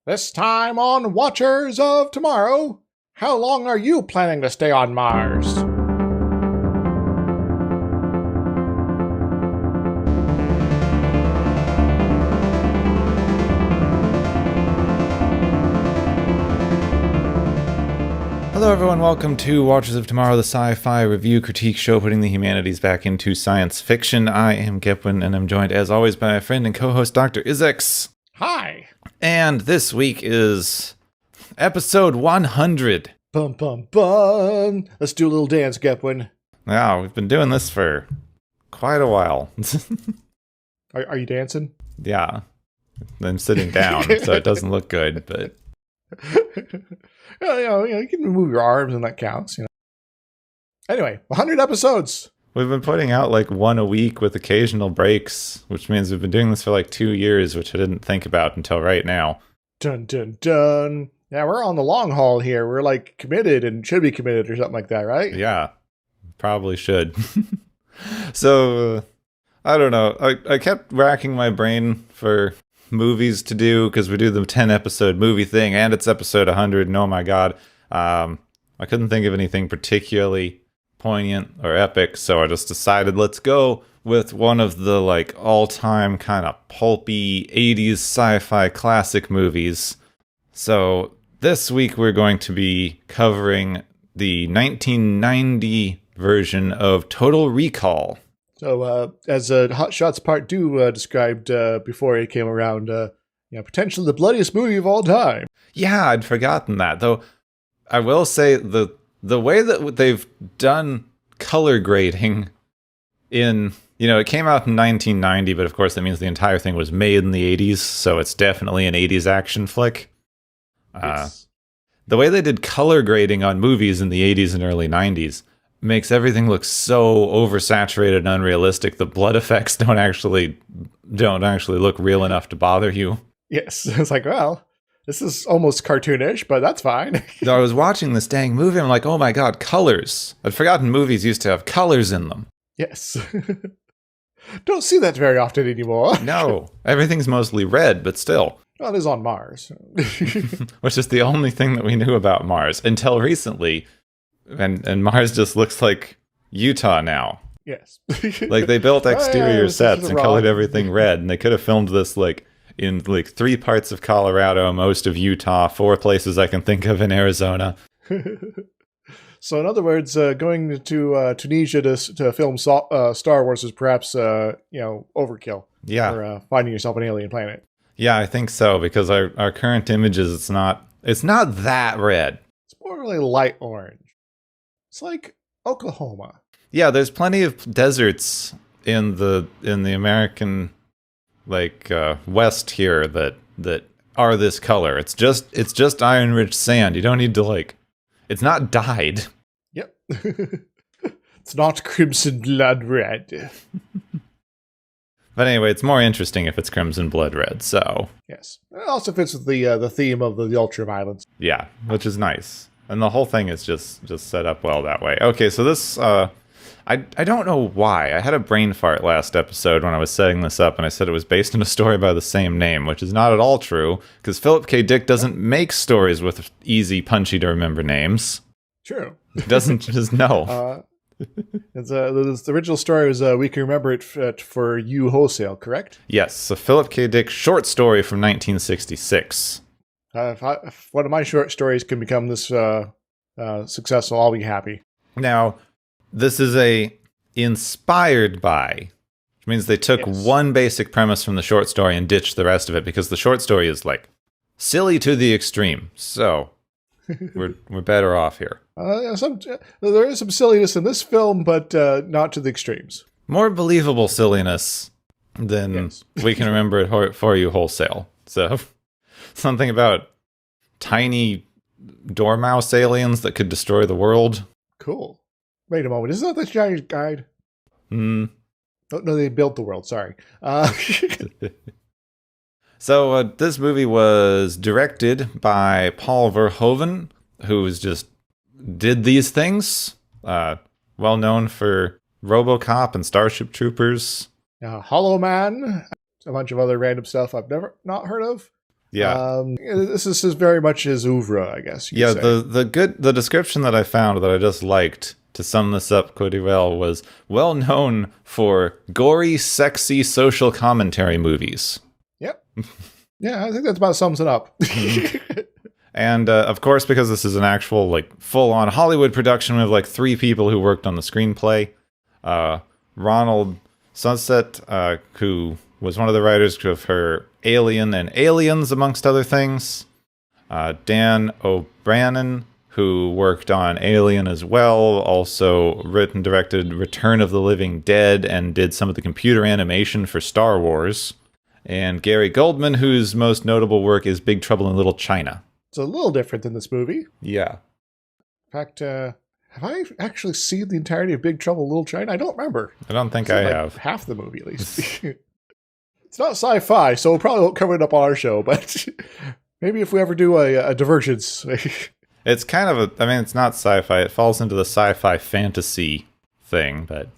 This time on Watchers of Tomorrow, how long are you planning to stay on Mars? Hello everyone, welcome to Watchers of Tomorrow, the sci-fi review critique show putting the humanities back into science fiction. I am Gipwin, and I'm joined as always by my friend and co-host Dr. Izex. Hi! And this week is episode 100. Bum bum bum! Let's do a little dance, Gepwin. Wow, we've been doing this for quite a while. Are you dancing? Yeah, I'm sitting down, so it doesn't look good, but... you can move your arms and that counts, Anyway, 100 episodes! We've been putting out like one a week with occasional breaks, which means we've been doing this for like 2 years, which I didn't think about until right now. Dun dun dun! Yeah, we're on the long haul here. We're like committed and should be committed or something like that, right? Yeah, probably should. So, I don't know. I kept racking my brain for movies to do because we do the 10 episode movie thing and it's episode 100 and oh my god. I couldn't think of anything particularly poignant or epic, so I just decided let's go with one of the like all-time kind of pulpy 80s sci-fi classic movies. So this week we're going to be covering the 1990 version of Total Recall. So as Hot Shots Part 2 described before it came around, potentially the bloodiest movie of all time. Yeah, I'd forgotten that, though. I will say the way that they've done color grading in, it came out in 1990, but of course that means the entire thing was made in the 80s, so it's definitely an 80s action flick. The way they did color grading on movies in the 80s and early 90s makes everything look so oversaturated and unrealistic. The blood effects don't actually look real enough to bother you. Yes, it's like, well, this is almost cartoonish, but that's fine. I was watching this dang movie, I'm like, oh my god, colors. I'd forgotten movies used to have colors in them. Yes. Don't see that very often anymore. No, everything's mostly red, but still. Well, it is on Mars. Which is the only thing that we knew about Mars until recently. And Mars just looks like Utah now. Yes. Like they built exterior sets and colored everything red, and they could have filmed this like in like 3 parts of Colorado, most of Utah, 4 places I can think of in Arizona. So in other words, going to Tunisia to film Star Wars is perhaps overkill. Yeah. Or finding yourself an alien planet. Yeah, I think so, because our current images, it's not that red. It's more really light orange. It's like Oklahoma. Yeah, there's plenty of deserts in the American West here that are this color. It's just iron-rich sand. You don't need to it's not dyed. Yep. It's not crimson blood red. But anyway, it's more interesting if it's crimson blood red, so... Yes. It also fits with the theme of the ultraviolence. Yeah, which is nice. And the whole thing is just set up well that way. Okay, so this... I don't know why. I had a brain fart last episode when I was setting this up, and I said it was based on a story by the same name, which is not at all true, because Philip K. Dick doesn't make stories with easy, punchy-to-remember names. True. He doesn't just know. The original story was We Can Remember It for You Wholesale, correct? Yes, so Philip K. Dick short story from 1966. If one of my short stories can become this successful, I'll be happy. Now, this is inspired by, which means they took one basic premise from the short story and ditched the rest of it, because the short story is silly to the extreme. So we're better off here. There is some silliness in this film, but not to the extremes. More believable silliness than We Can Remember It for You Wholesale. So something about tiny dormouse aliens that could destroy the world. Cool. Wait a moment. Isn't that the Chinese guide? Hmm. Oh, no, they built the world. Sorry. So this movie was directed by Paul Verhoeven, who's just did these things. Well known for RoboCop and Starship Troopers. Hollow Man. A bunch of other random stuff I've not heard of. Yeah. This is very much his oeuvre, I guess. You Yeah, could say. the description that I found that I just liked to sum this up pretty was well known for gory, sexy social commentary movies. Yep. Yeah, I think that about sums it up. And of course, because this is an actual like full-on Hollywood production with like 3 people who worked on the screenplay, Ronald Sunset, who was one of the writers of her Alien and Aliens, amongst other things. Dan O'Brien, who worked on Alien as well, also written and directed Return of the Living Dead and did some of the computer animation for Star Wars. And Gary Goldman, whose most notable work is Big Trouble in Little China. It's a little different than this movie. Yeah. In fact, have I actually seen the entirety of Big Trouble in Little China? I don't remember. I don't think I have. Half the movie, at least. It's not sci-fi, so we'll probably won't cover it up on our show, but maybe if we ever do a divergence. It's kind of it's not sci-fi. It falls into the sci-fi fantasy thing, but...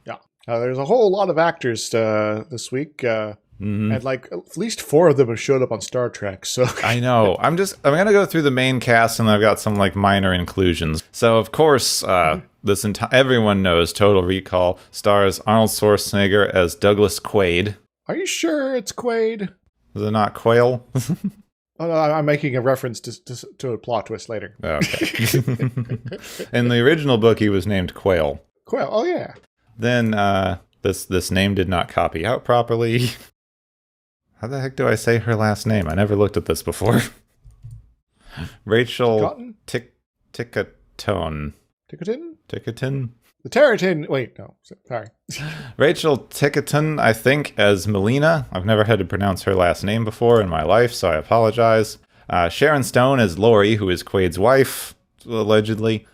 Yeah. There's a whole lot of actors this week, and like at least 4 of them have showed up on Star Trek, so... I know. I'm going to go through the main cast, and I've got some like minor inclusions. So, of course, everyone knows Total Recall stars Arnold Schwarzenegger as Douglas Quaid. Are you sure it's Quaid? Is it not Quail? Oh, no, I'm making a reference to a plot twist later. Okay. In the original book, he was named Quail. Quail, oh yeah. Then this name did not copy out properly. How the heck do I say her last name? I never looked at this before. Rachel Ticotin. Ticotin? The Territin. Wait, no. Sorry. Rachel Ticotin, I think, as Melina. I've never had to pronounce her last name before in my life, so I apologize. Sharon Stone as Lori, who is Quaid's wife, allegedly.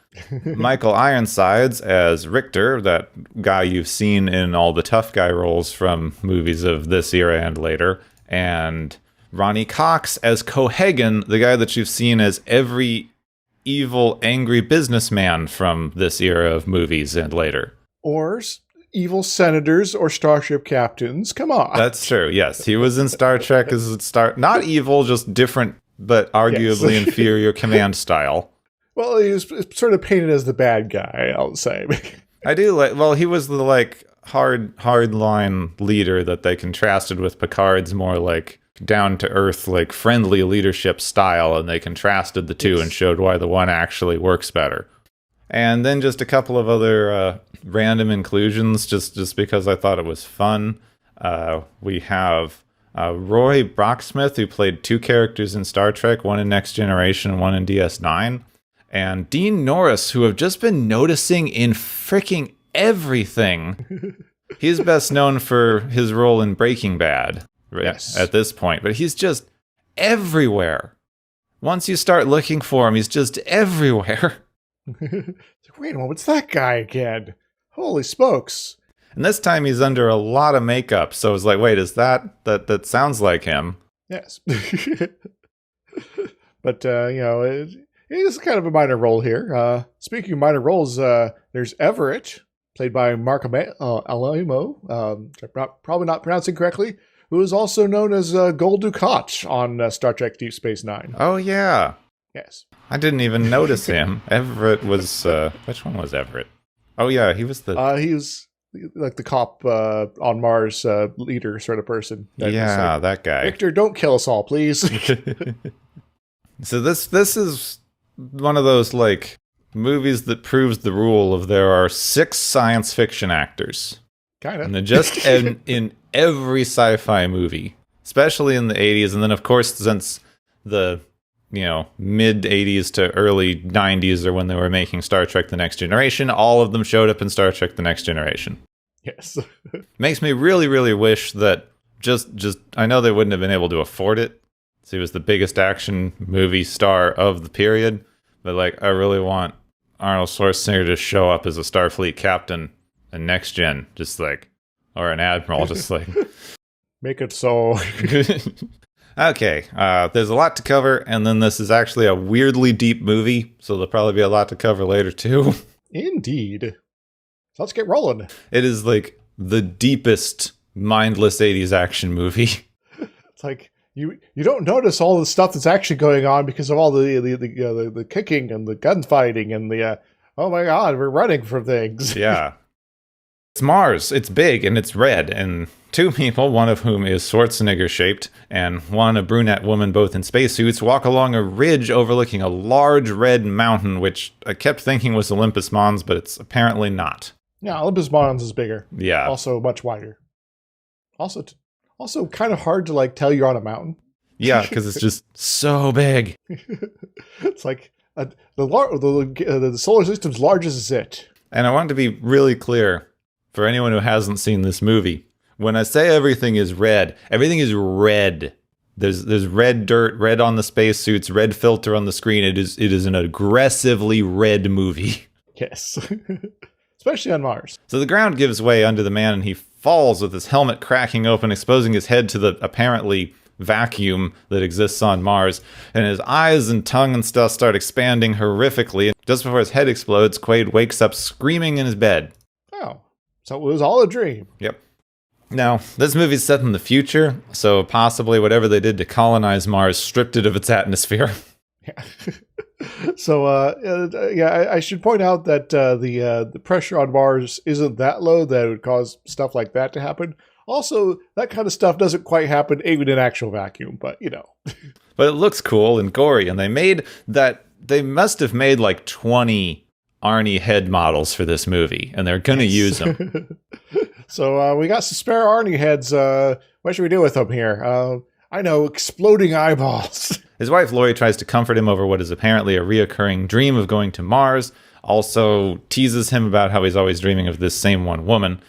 Michael Ironsides as Richter, that guy you've seen in all the tough guy roles from movies of this era and later. And Ronnie Cox as Cohagen, the guy that you've seen as every evil, angry businessman from this era of movies and later. Or evil senators or starship captains. Come on. That's true, yes. He was in Star Trek as not evil, just different, but arguably inferior command style. Well, he was sort of painted as the bad guy, I'll say. I do like, well, he was the like hard line leader that they contrasted with Picard's more like down to earth, like friendly leadership style, and they contrasted the two and showed why the one actually works better. And then just a couple of other random inclusions, just because I thought it was fun. We have Roy Brocksmith, who played 2 characters in Star Trek, one in Next Generation and one in DS9. And Dean Norris, who I've just been noticing in freaking everything. He's best known for his role in Breaking Bad at this point, but he's just everywhere. Once you start looking for him, he's just everywhere. Wait a moment, it's that guy again. Holy smokes. And this time he's under a lot of makeup, so it's like, wait, is that sounds like him? Yes. But, it is kind of a minor role here. Speaking of minor roles, there's Everett, played by Mark Alamo, probably not pronouncing correctly, who is also known as Gul Dukat on Star Trek Deep Space Nine. Oh, yeah. Yes. I didn't even notice him. Everett was... which one was Everett? Oh, yeah, he was the... He was like the cop on Mars leader sort of person. Yeah, that guy. Victor, don't kill us all, please. So this is one of those, like, movies that proves the rule of there are 6 science fiction actors. Kind of. And they're just in every sci-fi movie, especially in the 80s. And then, of course, since the, mid-80s to early 90s are when they were making Star Trek The Next Generation, all of them showed up in Star Trek The Next Generation. Yes. Makes me really, really wish that just I know they wouldn't have been able to afford it. So he was the biggest action movie star of the period. But, like, I really want Arnold Schwarzenegger to show up as a Starfleet captain in Next Gen, just like, or an admiral, just like. Make it so. Okay, there's a lot to cover, and then this is actually a weirdly deep movie, so there'll probably be a lot to cover later, too. Indeed. So let's get rolling. It is, like, the deepest mindless 80s action movie. It's like, you don't notice all the stuff that's actually going on because of all the kicking and the gunfighting and the oh my god, we're running from things. Yeah. It's Mars. It's big and it's red. And two people, one of whom is Schwarzenegger-shaped, and one a brunette woman, both in spacesuits, walk along a ridge overlooking a large red mountain, which I kept thinking was Olympus Mons, but it's apparently not. Yeah, Olympus Mons is bigger. Yeah. Also much wider. Also kind of hard to like tell you're on a mountain. Yeah, because it's just so big. It's like the solar system's largest is it. And I want to be really clear for anyone who hasn't seen this movie. When I say everything is red red. There's red dirt, red on the spacesuits, red filter on the screen. It is an aggressively red movie. Yes. Especially on Mars. So the ground gives way under the man and he falls with his helmet cracking open, exposing his head to the apparently vacuum that exists on Mars. And his eyes and tongue and stuff start expanding horrifically. And just before his head explodes, Quaid wakes up screaming in his bed. Oh, so it was all a dream. Yep. Now, this movie's set in the future, so possibly whatever they did to colonize Mars stripped it of its atmosphere. Yeah. So, I should point out that the pressure on Mars isn't that low that it would cause stuff like that to happen. Also, that kind of stuff doesn't quite happen even in actual vacuum, but you know. But it looks cool and gory, and they must have made like 20 Arnie head models for this movie, and they're going to use them. So we got some spare Arnie heads. What should we do with them here? I know, exploding eyeballs. His wife Lori tries to comfort him over what is apparently a reoccurring dream of going to Mars. Also teases him about how he's always dreaming of this same one woman.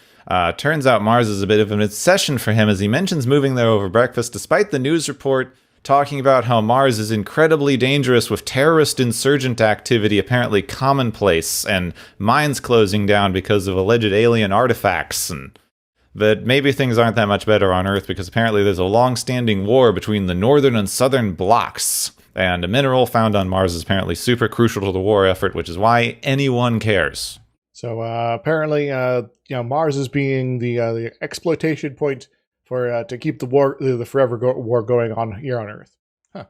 Turns out Mars is a bit of an obsession for him as he mentions moving there over breakfast, despite the news report talking about how Mars is incredibly dangerous with terrorist insurgent activity apparently commonplace and mines closing down because of alleged alien artifacts. But maybe things aren't that much better on Earth because apparently there's a long-standing war between the northern and southern blocks. And a mineral found on Mars is apparently super crucial to the war effort, which is why anyone cares. So apparently, Mars is being the exploitation point for to keep the war, the war going on here on Earth. Huh.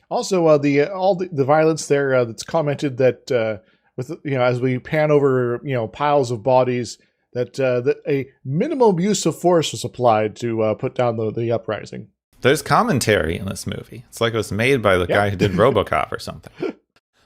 Also, all the violence there that's commented that with as we pan over piles of bodies that a minimum use of force was applied to put down the uprising. There's commentary in this movie. It's like it was made by the guy who did RoboCop or something.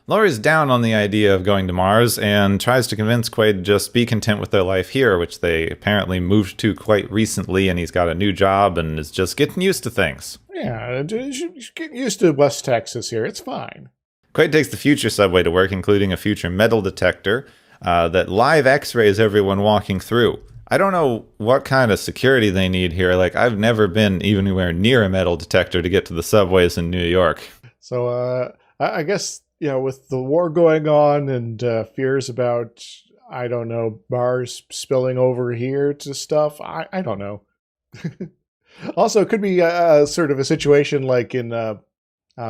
Laurie's down on the idea of going to Mars and tries to convince Quaid to just be content with their life here, which they apparently moved to quite recently, and he's got a new job and is just getting used to things. Yeah, you should get used to West Texas here. It's fine. Quaid takes the future subway to work, including a future metal detector that live x-rays everyone walking through. I don't know what kind of security they need here. Like, I've never been even anywhere near a metal detector to get to the subways in New York. So I guess, with the war going on and fears about, I don't know, Mars spilling over here to stuff, I don't know. Also, it could be sort of a situation like in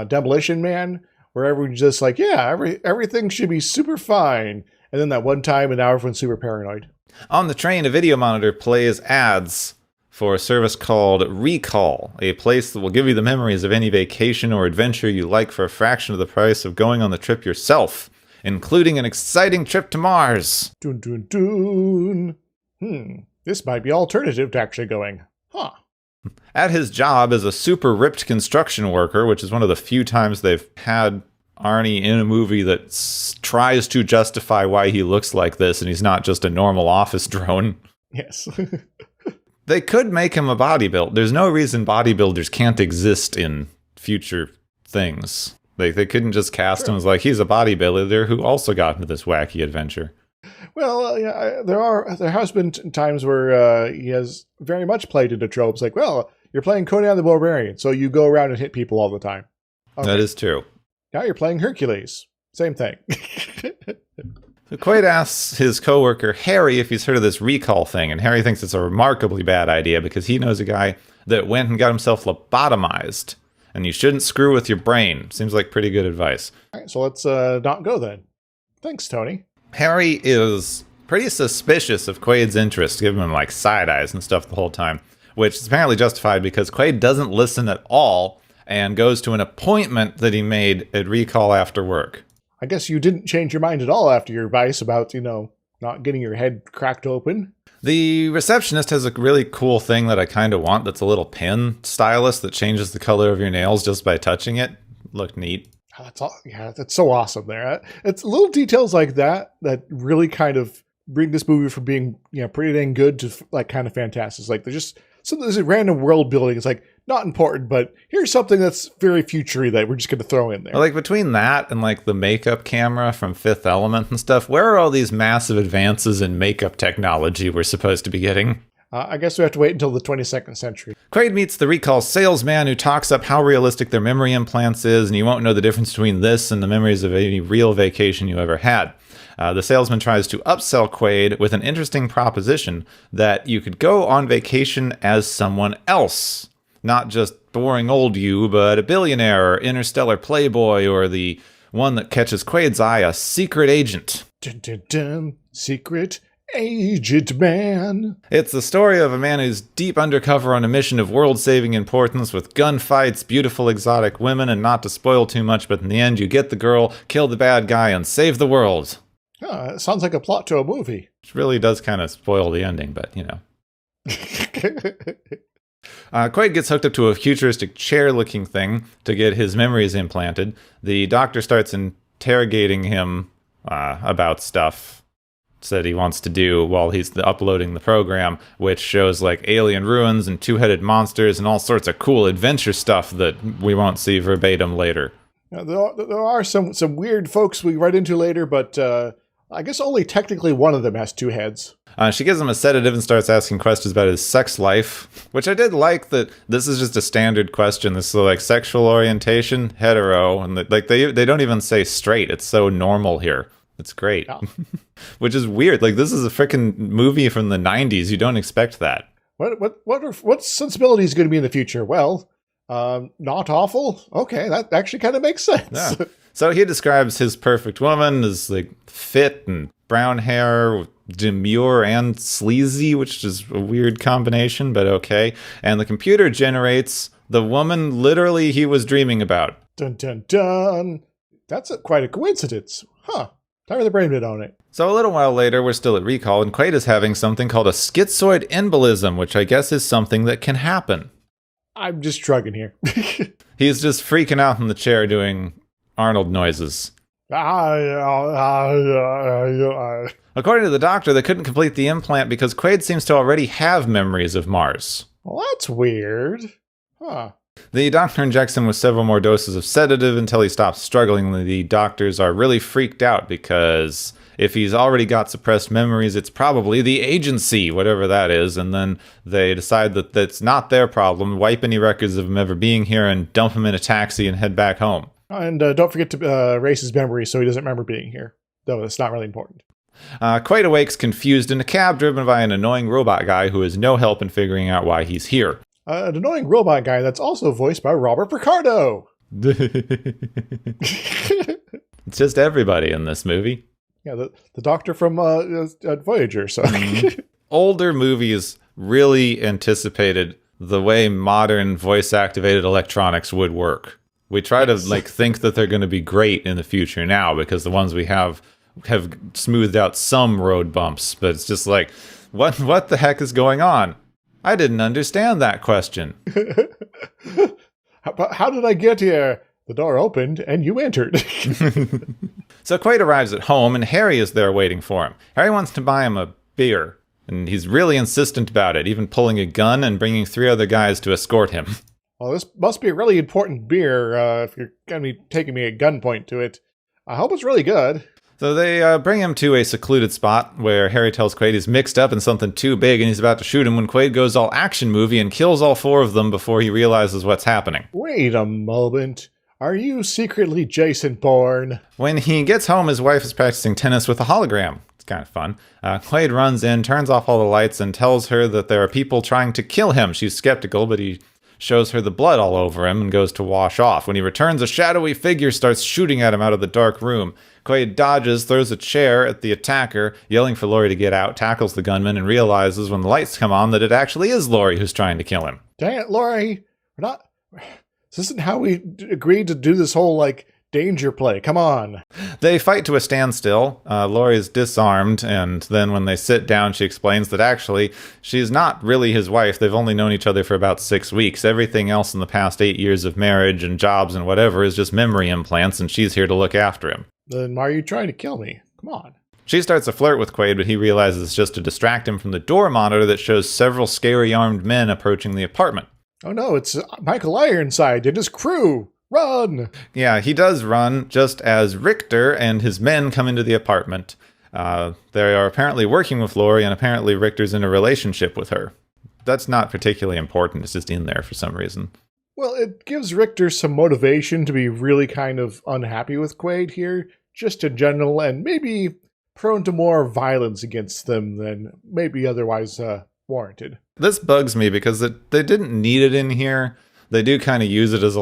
Demolition Man, where everyone's just like, yeah, everything should be super fine. And then that one time, and now everyone's super paranoid. On the train, a video monitor plays ads for a service called Recall, a place that will give you the memories of any vacation or adventure you like for a fraction of the price of going on the trip yourself, including an exciting trip to Mars. Dun, dun, dun. This might be alternative to actually going. Huh. At his job as a super ripped construction worker, which is one of the few times they've had Arnie in a movie that tries to justify why he looks like this and he's not just a normal office drone. Yes. They could make him a bodybuilder. There's no reason bodybuilders can't exist in future things. They couldn't just cast him as like, he's a bodybuilder who also got into this wacky adventure. Well, there has been times where he has very much played into tropes like, well, you're playing Conan the Barbarian, so you go around and hit people all the time. Okay. That is true. Now you're playing Hercules. Same thing. So Quaid asks his coworker Harry if he's heard of this recall thing, and Harry thinks it's a remarkably bad idea because he knows a guy that went and got himself lobotomized, and you shouldn't screw with your brain. Seems like pretty good advice. All right, so let's not go then. Thanks, Tony. Harry is pretty suspicious of Quaid's interest, giving him like side eyes and stuff the whole time. which is apparently justified because Quaid doesn't listen at all and goes to an appointment that he made at Recall after work. I guess you didn't change your mind at all after your advice about, not getting your head cracked open. The receptionist has a really cool thing that I kind of want that's a little pen stylus that changes the color of your nails just by touching it. Looked neat. That's so awesome there. It's little details like that really kind of bring this movie from being, pretty dang good to like kind of fantastic. It's like there's a random world building. It's like not important, but here's something that's very future-y that we're just going to throw in there. Like between that and like the makeup camera from Fifth Element and stuff, where are all these massive advances in makeup technology we're supposed to be getting? I guess we have to wait until the 22nd century. Quaid meets the Recall salesman who talks up how realistic their memory implants is, and you won't know the difference between this and the memories of any real vacation you ever had. The salesman tries to upsell Quaid with an interesting proposition that you could go on vacation as someone else. Not just boring old you, but a billionaire or interstellar playboy or the one that catches Quaid's eye, a secret agent. Dun, dun, dun. Secret agent man. It's the story of a man who's deep undercover on a mission of world-saving importance with gunfights, beautiful exotic women, and not to spoil too much, but in the end you get the girl, kill the bad guy, and save the world. It sounds like a plot to a movie. Which really does kind of spoil the ending, but Quaid gets hooked up to a futuristic chair-looking thing to get his memories implanted. The doctor starts interrogating him about stuff that he wants to do while he's uploading the program, which shows like alien ruins and two-headed monsters and all sorts of cool adventure stuff that we won't see verbatim later. There are some weird folks we run into later, but I guess only technically one of them has two heads. She gives him a sedative and starts asking questions about his sex life, which I did like that this is just a standard question. This is like sexual orientation, hetero, and they don't even say straight. It's so normal here. It's great. Yeah. Which is weird. Like, this is a freaking movie from the 90s. You don't expect that. What sensibility is going to be in the future? Well, not awful. Okay, that actually kind of makes sense. Yeah. So he describes his perfect woman as like fit and brown hair, demure and sleazy, which is a weird combination, but okay. And the computer generates the woman literally he was dreaming about. Dun dun dun. That's quite a coincidence. Huh. Time for the brain bit on it. So a little while later, we're still at Recall, and Quaid is having something called a schizoid embolism, which I guess is something that can happen. I'm just shrugging here. He's just freaking out in the chair doing Arnold noises. According to the doctor, they couldn't complete the implant because Quaid seems to already have memories of Mars. Well, that's weird. Huh. The doctor injects him with several more doses of sedative until he stops struggling. The doctors are really freaked out because if he's already got suppressed memories, it's probably the agency, whatever that is. And then they decide that that's not their problem, wipe any records of him ever being here, and dump him in a taxi and head back home. And don't forget to erase his memory so he doesn't remember being here. Though it's not really important. Quaid awakes confused in a cab driven by an annoying robot guy who has no help in figuring out why he's here. An annoying robot guy that's also voiced by Robert Picardo. It's just everybody in this movie. Yeah, the doctor from Voyager. So. Older movies really anticipated the way modern voice-activated electronics would work. We try to think that they're going to be great in the future now because the ones we have smoothed out some road bumps, but it's just like, what the heck is going on? I didn't understand that question. How did I get here? The door opened and you entered. So Quaid arrives at home and Harry is there waiting for him. Harry wants to buy him a beer, and he's really insistent about it, even pulling a gun and bringing 3 other guys to escort him. Well, this must be a really important beer if you're going to be taking me at gunpoint to it. I hope it's really good. So they bring him to a secluded spot where Harry tells Quaid he's mixed up in something too big and he's about to shoot him when Quaid goes all action movie and kills all 4 of them before he realizes what's happening. Wait a moment. Are you secretly Jason Bourne? When he gets home, his wife is practicing tennis with a hologram. It's kind of fun. Quaid runs in, turns off all the lights, and tells her that there are people trying to kill him. She's skeptical, but shows her the blood all over him and goes to wash off. When he returns, a shadowy figure starts shooting at him out of the dark room. Quaid dodges, throws a chair at the attacker, yelling for Lori to get out, tackles the gunman, and realizes when the lights come on that it actually is Lori who's trying to kill him. Dang it, Lori. This isn't how we agreed to do this whole, danger play. Come on. They fight to a standstill. Lori's disarmed, and then when they sit down, she explains that actually she's not really his wife. They've only known each other for about 6 weeks. Everything else in the past 8 years of marriage and jobs and whatever is just memory implants, and she's here to look after him. Then why are you trying to kill me? Come on. She starts a flirt with Quaid, but he realizes it's just to distract him from the door monitor that shows several scary armed men approaching the apartment. Oh no, it's Michael Ironside and his crew. Run! Yeah, he does run, just as Richter and his men come into the apartment. They are apparently working with Lori, and apparently Richter's in a relationship with her. That's not particularly important, it's just in there for some reason. Well, it gives Richter some motivation to be really kind of unhappy with Quaid here, just in general, and maybe prone to more violence against them than maybe otherwise warranted. This bugs me because they didn't need it in here. They do kind of use it as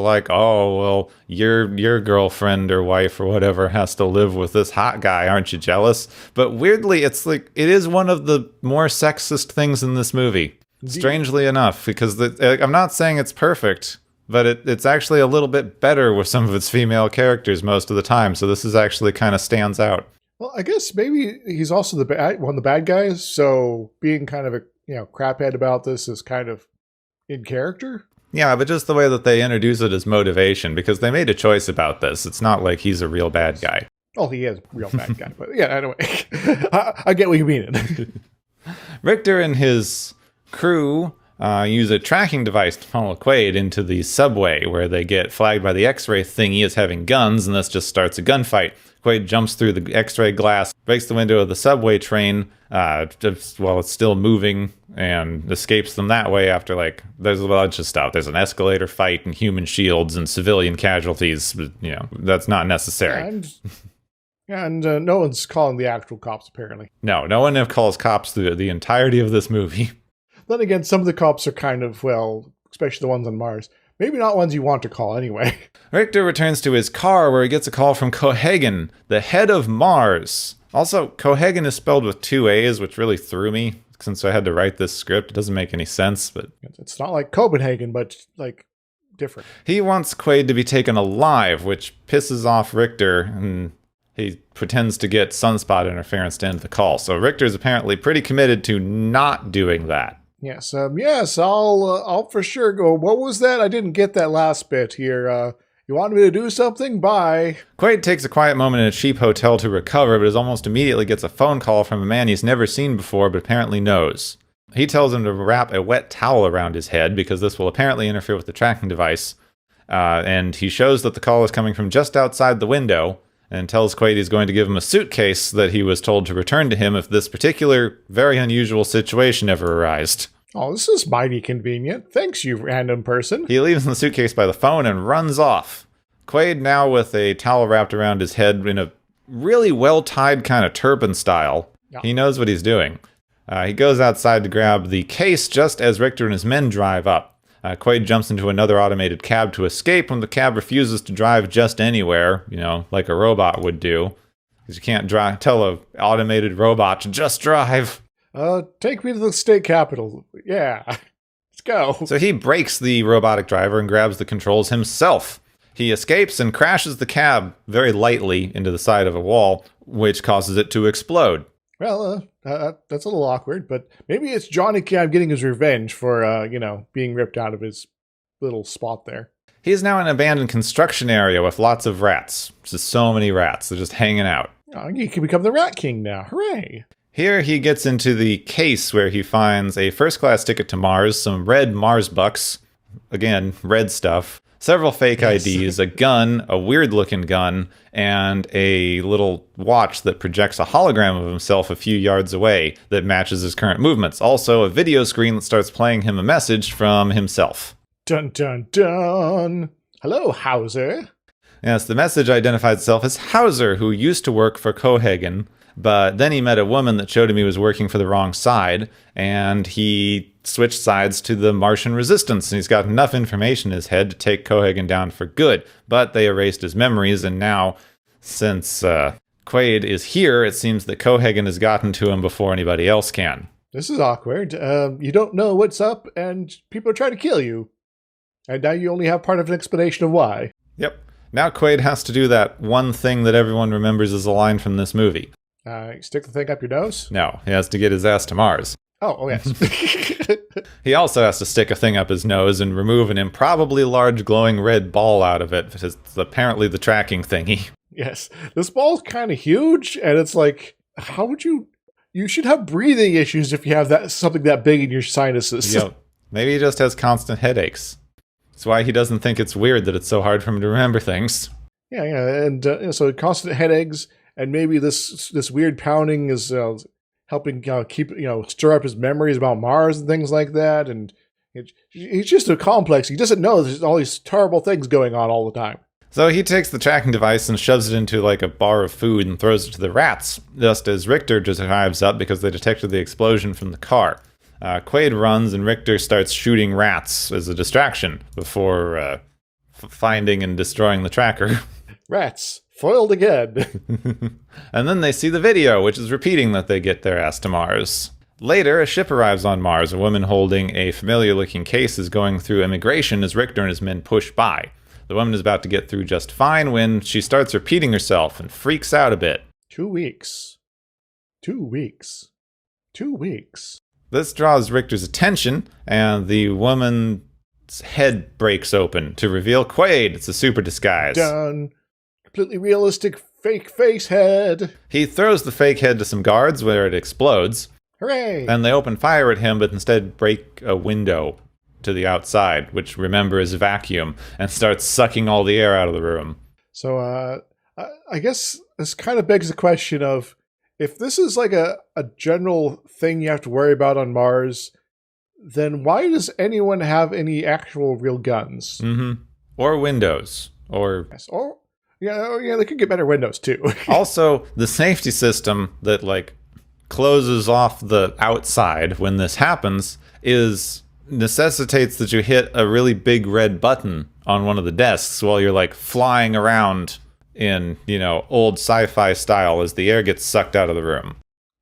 your girlfriend or wife or whatever has to live with this hot guy. Aren't you jealous? But weirdly, it is one of the more sexist things in this movie. Strangely enough, because I'm not saying it's perfect, but it's actually a little bit better with some of its female characters most of the time. So this is actually kind of stands out. Well, I guess maybe he's also one of the bad guys. So being kind of a craphead about this is kind of in character. Yeah, but just the way that they introduce it as motivation, because they made a choice about this. It's not like he's a real bad guy. Oh, he is a real bad guy. But yeah, anyway, I get what you mean. Richter and his crew use a tracking device to follow Quaid into the subway, where they get flagged by the X-ray thingy as having guns, and this just starts a gunfight. Quaid jumps through the X-ray glass, breaks the window of the subway train just while it's still moving, and escapes them that way after, there's a bunch of stuff. There's an escalator fight and human shields and civilian casualties. But, that's not necessary. And no one's calling the actual cops, apparently. No one calls cops through the entirety of this movie. Then again, some of the cops are kind of, especially the ones on Mars, maybe not ones you want to call anyway. Richter returns to his car where he gets a call from Cohagen, the head of Mars. Also, Cohagen is spelled with 2 A's, which really threw me since I had to write this script. It doesn't make any sense, but it's not like Copenhagen, but different. He wants Quaid to be taken alive, which pisses off Richter, and he pretends to get sunspot interference to end the call. So Richter's apparently pretty committed to not doing that. Yes, I'll for sure go. What was that? I didn't get that last bit here. You wanted me to do something? Bye. Quaid takes a quiet moment in a cheap hotel to recover, but almost immediately gets a phone call from a man he's never seen before, but apparently knows. He tells him to wrap a wet towel around his head, because this will apparently interfere with the tracking device. And he shows that the call is coming from just outside the window, and tells Quaid he's going to give him a suitcase that he was told to return to him if this particular, very unusual situation ever arised. Oh, this is mighty convenient. Thanks, you random person. He leaves the suitcase by the phone and runs off. Quaid, now with a towel wrapped around his head in a really well-tied kind of turban style. Yeah. He knows what he's doing. He goes outside to grab the case just as Richter and his men drive up. Quaid jumps into another automated cab to escape when the cab refuses to drive just anywhere, like a robot would do. Because you can't tell an automated robot to just drive. Take me to the state capitol. Yeah, let's go. So he breaks the robotic driver and grabs the controls himself. He escapes and crashes the cab very lightly into the side of a wall, which causes it to explode. Well, that's a little awkward, but maybe it's Johnny Cab getting his revenge for, being ripped out of his little spot there. He is now in an abandoned construction area with lots of rats. Just so many rats. They're just hanging out. Oh, he can become the Rat King now. Hooray! Here he gets into the case where he finds a first-class ticket to Mars, some red Mars bucks, again, red stuff, several fake IDs, a gun, a weird-looking gun, and a little watch that projects a hologram of himself a few yards away that matches his current movements. Also, a video screen that starts playing him a message from himself. Dun, dun, dun. Hello, Hauser. Yes, the message identifies itself as Hauser, who used to work for Cohagen, But then he met a woman that showed him he was working for the wrong side, and he switched sides to the Martian resistance, and he's got enough information in his head to take Cohagen down for good. But they erased his memories, and now, since Quaid is here, it seems that Cohagen has gotten to him before anybody else can. This is awkward. You don't know what's up, and people are trying to kill you. And now you only have part of an explanation of why. Yep. Now Quaid has to do that one thing that everyone remembers as a line from this movie. Stick the thing up your nose? No, he has to get his ass to Mars. Oh yes. He also has to stick a thing up his nose and remove an improbably large glowing red ball out of it. It's apparently the tracking thingy. Yes. This ball's kind of huge, and it's like, how would you... You should have breathing issues if you have something that big in your sinuses. Yep. Maybe he just has constant headaches. That's why he doesn't think it's weird that it's so hard for him to remember things. Yeah, and so constant headaches, and maybe this weird pounding is helping keep stir up his memories about Mars and things like that. And he's just a complex. He doesn't know there's all these terrible things going on all the time. So he takes the tracking device and shoves it into like a bar of food and throws it to the rats, just as Richter just arrives up because they detected the explosion from the car. Quaid runs and Richter starts shooting rats as a distraction before finding and destroying the tracker. Rats, foiled again. And then they see the video, which is repeating that they get their ass to Mars. Later, a ship arrives on Mars. A woman holding a familiar-looking case is going through immigration as Richter and his men push by. The woman is about to get through just fine when she starts repeating herself and freaks out a bit. 2 weeks. 2 weeks. 2 weeks. This draws Richter's attention, and the woman's head breaks open to reveal Quaid. It's a super disguise. Done. Completely realistic fake face head. He throws the fake head to some guards where it explodes. Hooray! And they open fire at him, but instead break a window to the outside, which, remember, is vacuum, and starts sucking all the air out of the room. So, I guess this kind of begs the question of, if this is like a general thing you have to worry about on Mars, then why does anyone have any actual real guns? Mm-hmm. Or windows. Or... Yes, or yeah, they could get better windows, too. Also, the safety system that, closes off the outside when this happens necessitates that you hit a really big red button on one of the desks while you're, flying around in, old sci-fi style as the air gets sucked out of the room.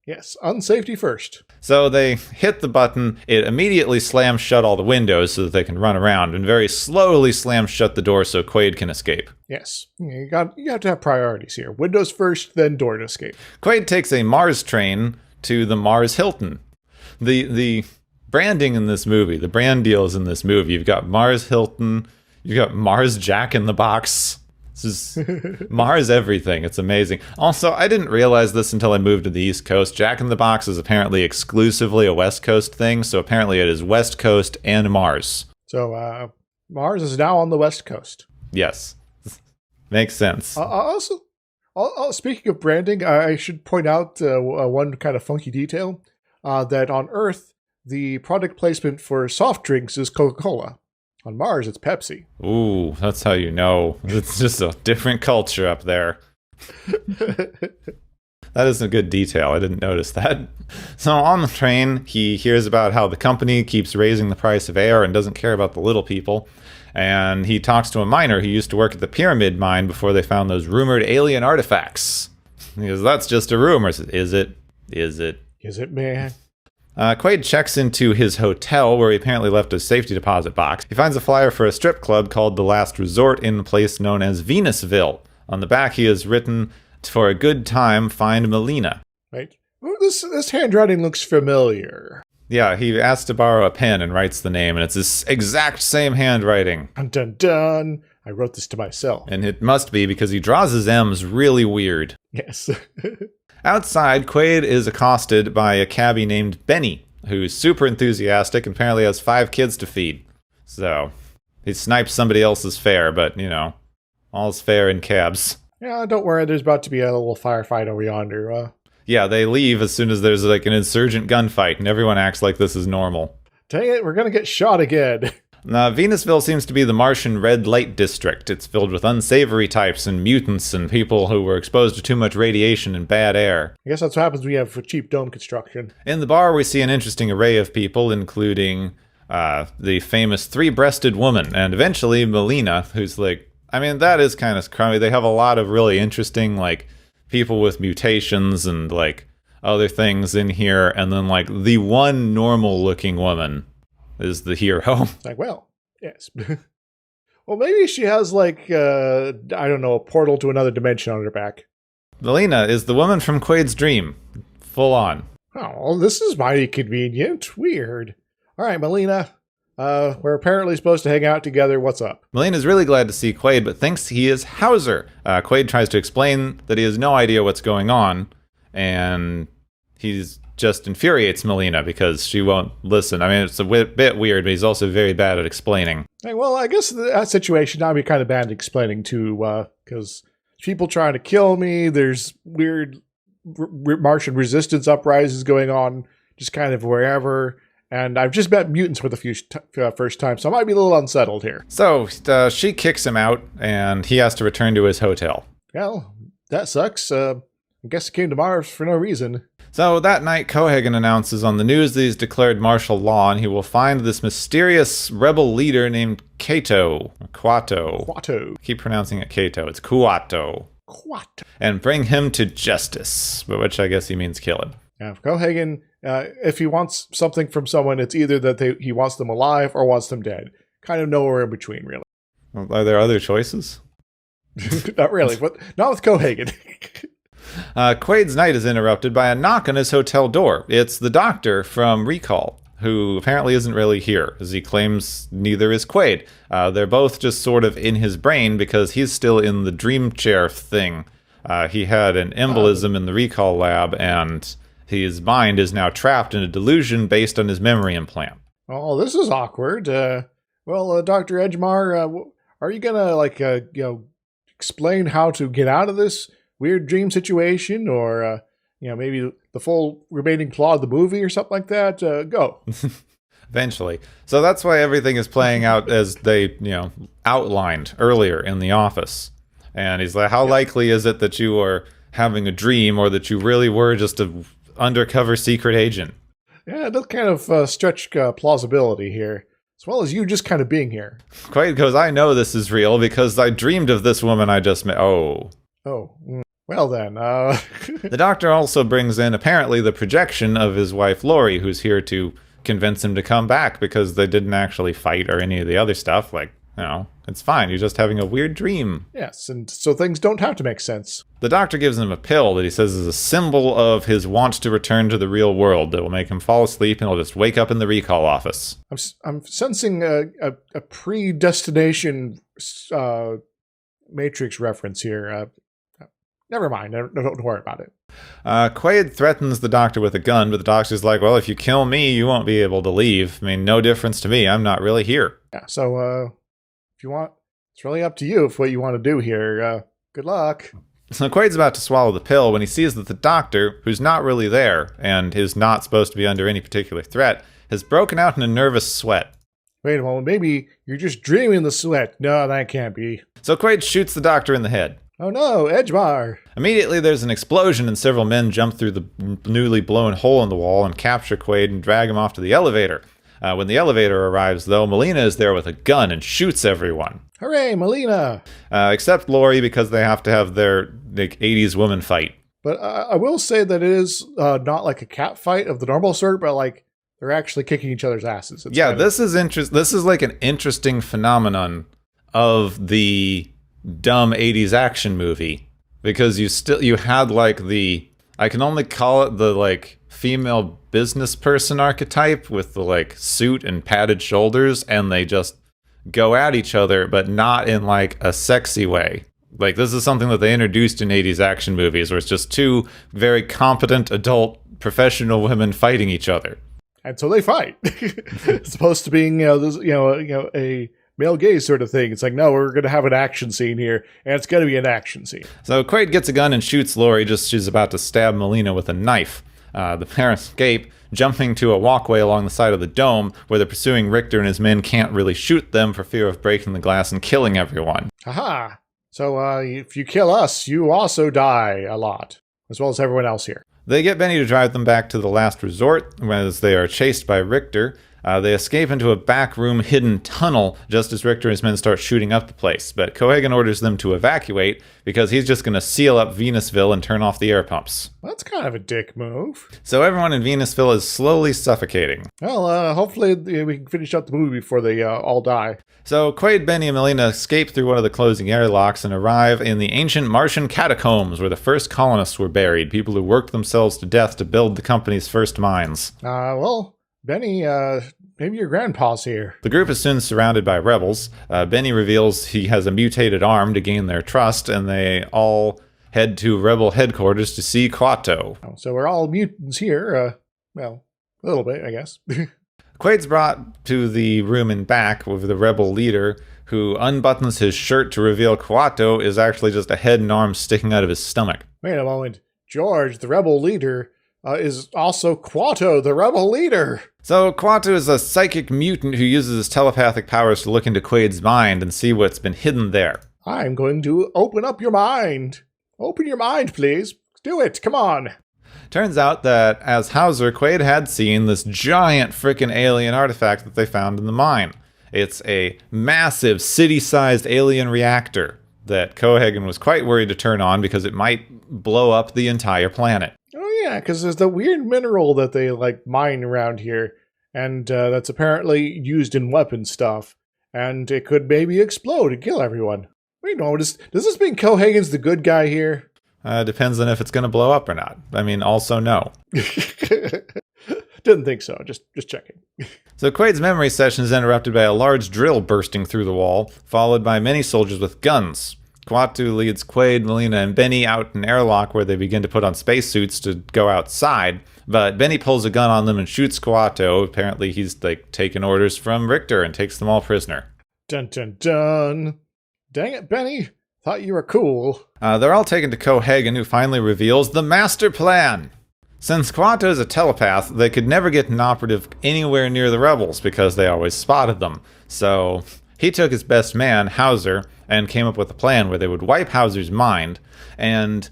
Yes, unsafety first. So they hit the button, it immediately slams shut all the windows so that they can run around, and very slowly slams shut the door so Quaid can escape. Yes, you have to have priorities here. Windows first, then door to escape. Quaid takes a Mars train to the Mars Hilton. The branding in this movie, the brand deals in this movie, you've got Mars Hilton, you've got Mars Jack in the Box. This is Mars everything. It's amazing. Also, I didn't realize this until I moved to the East Coast. Jack in the Box is apparently exclusively a West Coast thing, so apparently it is West Coast and Mars. So, Mars is now on the West Coast. Yes. Makes sense. Also, speaking of branding, I should point out one kind of funky detail, that on Earth, the product placement for soft drinks is Coca-Cola. On Mars, it's Pepsi. Ooh, that's how you know. It's just a different culture up there. That is a good detail. I didn't notice that. So on the train, he hears about how the company keeps raising the price of air and doesn't care about the little people. And he talks to a miner who used to work at the pyramid mine before they found those rumored alien artifacts. He goes, that's just a rumor. Is it? Is it? Is it, man? Quaid checks into his hotel, where he apparently left a safety deposit box. He finds a flyer for a strip club called The Last Resort in a place known as Venusville. On the back, he has written, for a good time, find Melina. Right. This handwriting looks familiar. Yeah, he asks to borrow a pen and writes the name, and it's this exact same handwriting. Dun dun dun. I wrote this to myself. And it must be, because he draws his M's really weird. Yes. Outside, Quaid is accosted by a cabbie named Benny, who's super enthusiastic and apparently has 5 kids to feed. So, he snipes somebody else's fare, but, all's fair in cabs. Yeah, don't worry, there's about to be a little firefight over yonder. Yeah, they leave as soon as there's an insurgent gunfight, and everyone acts like this is normal. Dang it, we're gonna get shot again. Now, Venusville seems to be the Martian red light district. It's filled with unsavory types and mutants and people who were exposed to too much radiation and bad air. I guess that's what happens when you have cheap dome construction. In the bar, we see an interesting array of people, including the famous three-breasted woman, and eventually Melina, who's like, I mean, that is kind of crummy. They have a lot of really interesting, like, people with mutations and, like, other things in here, and then, like, the one normal-looking woman is the hero. Like, well, yes. Well, maybe she has, like, I don't know, a portal to another dimension on her back. Melina is the woman from Quaid's dream. Full on. Oh, well, this is mighty convenient. Weird. All right, Melina. We're apparently supposed to hang out together. What's up? Melina's really glad to see Quaid, but thinks he is Hauser. Quaid tries to explain that he has no idea what's going on, and he's just infuriates Melina because she won't listen. I mean, it's a bit weird, but he's also very bad at explaining. Hey, well, I guess that situation I'd be kind of bad at explaining too, because people trying to kill me, there's weird Martian resistance uprisings going on just kind of wherever, and I've just met mutants for the first time, so I might be a little unsettled here. So she kicks him out, and he has to return to his hotel. Well, that sucks. I guess he came to Mars for no reason. So that night, Cohagen announces on the news that he's declared martial law, and he will find this mysterious rebel leader named Kato. Kuato. I keep pronouncing it Kato. It's Kuato. And bring him to justice, which I guess he means kill him. Yeah, Cohagen, if he wants something from someone, it's either that he wants them alive or wants them dead. Kind of nowhere in between, really. Well, are there other choices? Not really, but not with Cohagen. Quaid's night is interrupted by a knock on his hotel door. It's the doctor from Recall, who apparently isn't really here, as he claims neither is Quaid. They're both just sort of in his brain because he's still in the dream chair thing. He had an embolism in the Recall lab, and his mind is now trapped in a delusion based on his memory implant. Oh, this is awkward. Well, Dr. Edgemar, are you gonna, explain how to get out of this weird dream situation, or maybe the full remaining plot of the movie or something like that? Go. Eventually. So that's why everything is playing out as they, outlined earlier in the office. And he's like, how likely is it that you are having a dream, or that you really were just a undercover secret agent? Yeah, it does kind of stretch plausibility here, as well as you just kind of being here. Quaid goes, I know this is real because I dreamed of this woman I just met. Oh. Well then, The doctor also brings in, apparently, the projection of his wife, Lori, who's here to convince him to come back because they didn't actually fight or any of the other stuff. Like, it's fine. You're just having a weird dream. Yes, and so things don't have to make sense. The doctor gives him a pill that he says is a symbol of his want to return to the real world that will make him fall asleep and he'll just wake up in the recall office. I'm sensing a predestination Matrix reference here. Never mind. Don't worry about it. Quaid threatens the doctor with a gun, but the doctor's like, well, if you kill me, you won't be able to leave. I mean, no difference to me. I'm not really here. Yeah, so if you want, it's really up to you if what you want to do here. Good luck. So Quaid's about to swallow the pill when he sees that the doctor, who's not really there and is not supposed to be under any particular threat, has broken out in a nervous sweat. Wait a moment, maybe you're just dreaming the sweat. No, that can't be. So Quaid shoots the doctor in the head. Oh no, Edgemar! Immediately there's an explosion and several men jump through the newly blown hole in the wall and capture Quaid and drag him off to the elevator. When the elevator arrives, though, Melina is there with a gun and shoots everyone. Hooray, Melina! Except Lori, because they have to have their 80s woman fight. But I will say that it is not like a cat fight of the normal sort, but like they're actually kicking each other's asses. This is This is like an interesting phenomenon of the dumb 80s action movie, because you had like I can only call it the like female business person archetype with the like suit and padded shoulders, and they just go at each other, but not in like a sexy way. Like, this is something that they introduced in 80s action movies, where it's just two very competent adult professional women fighting each other, and so they fight. It's supposed to be a male gaze sort of thing. It's like, no, we're going to have an action scene here, and it's going to be an action scene. So Quaid gets a gun and shoots Lori just as she's about to stab Melina with a knife. The pair escape, jumping to a walkway along the side of the dome where the pursuing Richter and his men can't really shoot them for fear of breaking the glass and killing everyone. Aha! So if you kill us, you also die a lot, as well as everyone else here. They get Benny to drive them back to the last resort as they are chased by Richter. They escape into a backroom hidden tunnel just as Richter and his men start shooting up the place. But Cohagen orders them to evacuate because he's just going to seal up Venusville and turn off the air pumps. That's kind of a dick move. So everyone in Venusville is slowly suffocating. Well, hopefully we can finish up the movie before they all die. So Quaid, Benny, and Melina escape through one of the closing airlocks and arrive in the ancient Martian catacombs where the first colonists were buried, people who worked themselves to death to build the company's first mines. Well, Benny, maybe your grandpa's here. The group is soon surrounded by rebels. Benny reveals he has a mutated arm to gain their trust, and they all head to rebel headquarters to see Quato. So we're all mutants here. Well, a little bit, I guess. Quaid's brought to the room in back with the rebel leader, who unbuttons his shirt to reveal Quato is actually just a head and arms sticking out of his stomach. Wait a moment. George, the rebel leader, is also Quato, the rebel leader. So Quato is a psychic mutant who uses his telepathic powers to look into Quaid's mind and see what's been hidden there. I'm going to open up your mind. Open your mind, please. Do it. Come on. Turns out that, as Hauser, Quaid had seen this giant frickin' alien artifact that they found in the mine. It's a massive city-sized alien reactor that Cohagen was quite worried to turn on because it might blow up the entire planet. Oh yeah, because there's the weird mineral that they mine around here, and that's apparently used in weapon stuff, and it could maybe explode and kill everyone. Wait, no, does this mean Cohagen's the good guy here? Depends on if it's going to blow up or not. I mean, also no. Didn't think so. Just checking. So Quaid's memory session is interrupted by a large drill bursting through the wall, followed by many soldiers with guns. Quato leads Quaid, Melina, and Benny out an airlock where they begin to put on spacesuits to go outside, but Benny pulls a gun on them and shoots Quato. Apparently he's taking orders from Richter and takes them all prisoner. Dun dun dun. Dang it, Benny. Thought you were cool. They're all taken to Cohagen, who finally reveals the master plan. Since Quato is a telepath, they could never get an operative anywhere near the rebels because they always spotted them. So he took his best man, Hauser, and came up with a plan where they would wipe Hauser's mind and,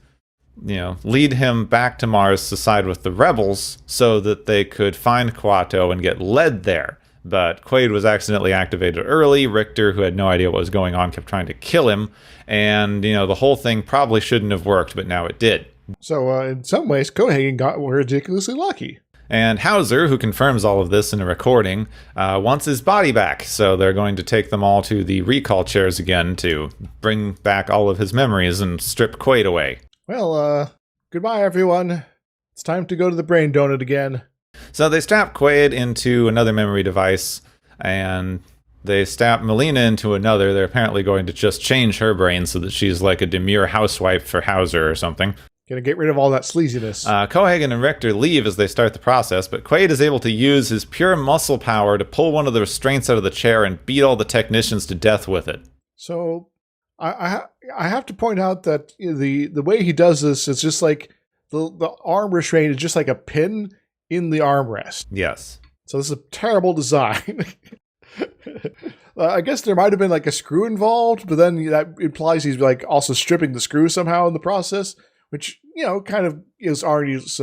lead him back to Mars to side with the rebels so that they could find Quato and get led there. But Quaid was accidentally activated early. Richter, who had no idea what was going on, kept trying to kill him. And, the whole thing probably shouldn't have worked, but now it did. So, in some ways, Cohagen got ridiculously lucky. And Hauser, who confirms all of this in a recording, wants his body back. So they're going to take them all to the recall chairs again to bring back all of his memories and strip Quaid away. Well, goodbye, everyone. It's time to go to the brain donut again. So they strap Quaid into another memory device, and they strap Melina into another. They're apparently going to just change her brain so that she's like a demure housewife for Hauser or something. Gonna get rid of all that sleaziness. Cohagen and Richter leave as they start the process, but Quaid is able to use his pure muscle power to pull one of the restraints out of the chair and beat all the technicians to death with it. So, I have to point out that the way he does this is just like the arm restraint is just like a pin in the armrest. Yes. So this is a terrible design. I guess there might have been a screw involved, but then that implies he's also stripping the screw somehow in the process, which, kind of is Arnie's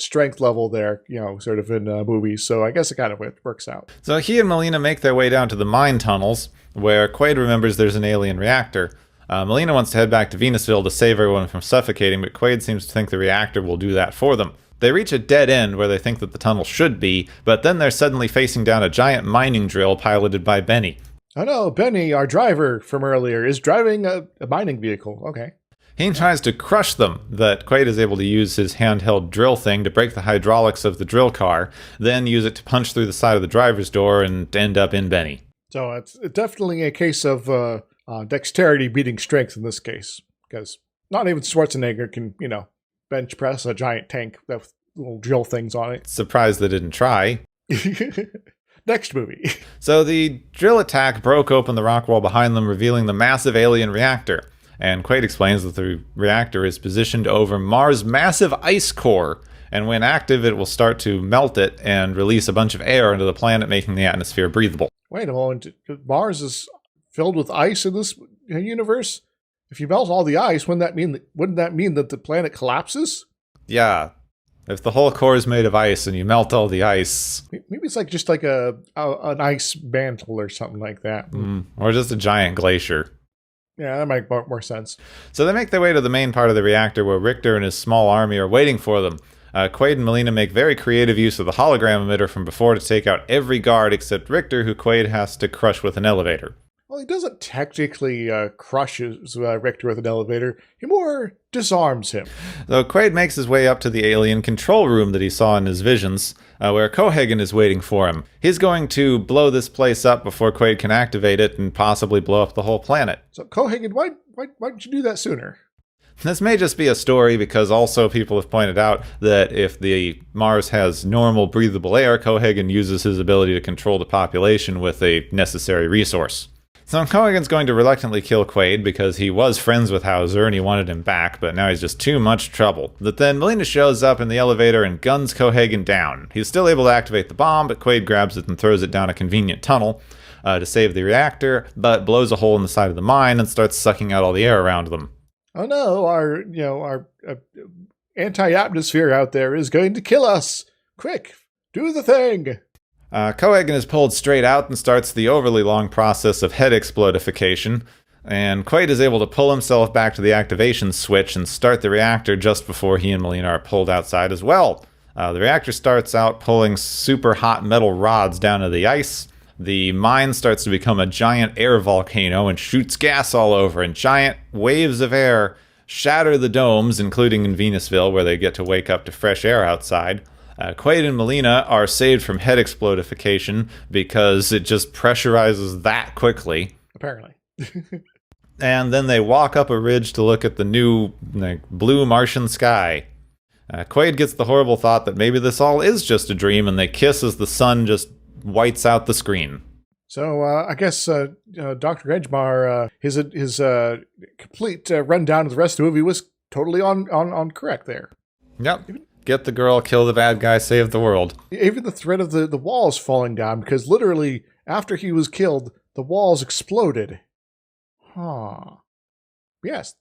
strength level there, sort of in movies. So I guess it kind of works out. So he and Melina make their way down to the mine tunnels, where Quaid remembers there's an alien reactor. Melina wants to head back to Venusville to save everyone from suffocating, but Quaid seems to think the reactor will do that for them. They reach a dead end where they think that the tunnel should be, but then they're suddenly facing down a giant mining drill piloted by Benny. Oh no, Benny, our driver from earlier, is driving a mining vehicle. Okay. He tries to crush them, but Quaid is able to use his handheld drill thing to break the hydraulics of the drill car, then use it to punch through the side of the driver's door and end up in Benny. So it's definitely a case of dexterity beating strength in this case, because not even Schwarzenegger can, bench press a giant tank with little drill things on it. Surprised they didn't try. Next movie. So the drill attack broke open the rock wall behind them, revealing the massive alien reactor. And Quaid explains that the reactor is positioned over Mars' massive ice core, and when active, it will start to melt it and release a bunch of air into the planet, making the atmosphere breathable. Wait a moment. Mars is filled with ice in this universe? If you melt all the ice, wouldn't that mean that the planet collapses? Yeah. If the whole core is made of ice and you melt all the ice... Maybe it's just like an ice mantle or something like that. Or just a giant glacier. Yeah, that might make more sense. So they make their way to the main part of the reactor where Richter and his small army are waiting for them. Quaid and Melina make very creative use of the hologram emitter from before to take out every guard except Richter, who Quaid has to crush with an elevator. Well, he doesn't technically crush Richter with an elevator. He more disarms him. So Quaid makes his way up to the alien control room that he saw in his visions, where Cohagen is waiting for him. He's going to blow this place up before Quaid can activate it and possibly blow up the whole planet. So Cohagen, why didn't you do that sooner? This may just be a story because also people have pointed out that if the Mars has normal breathable air, Cohagen uses his ability to control the population with a necessary resource. So Cohagen's going to reluctantly kill Quaid because he was friends with Hauser and he wanted him back, but now he's just too much trouble. But then Melina shows up in the elevator and guns Cohagen down. He's still able to activate the bomb, but Quaid grabs it and throws it down a convenient tunnel to save the reactor, but blows a hole in the side of the mine and starts sucking out all the air around them. Oh no, our anti-atmosphere out there is going to kill us. Quick, do the thing. Cohagen is pulled straight out and starts the overly long process of head explodification, and Quaid is able to pull himself back to the activation switch and start the reactor just before he and Melina are pulled outside as well. The reactor starts out pulling super hot metal rods down to the ice. The mine starts to become a giant air volcano and shoots gas all over, and giant waves of air shatter the domes, including in Venusville, where they get to wake up to fresh air outside. Quaid and Melina are saved from head explodification because it just pressurizes that quickly. Apparently. And then they walk up a ridge to look at the new blue Martian sky. Quaid gets the horrible thought that maybe this all is just a dream, and they kiss as the sun just whites out the screen. So I guess Dr. Edgemar, his complete rundown of the rest of the movie was totally on correct there. Yep. Get the girl, kill the bad guy, save the world. Even the threat of the walls falling down, because literally after he was killed, the walls exploded. Huh. Yes.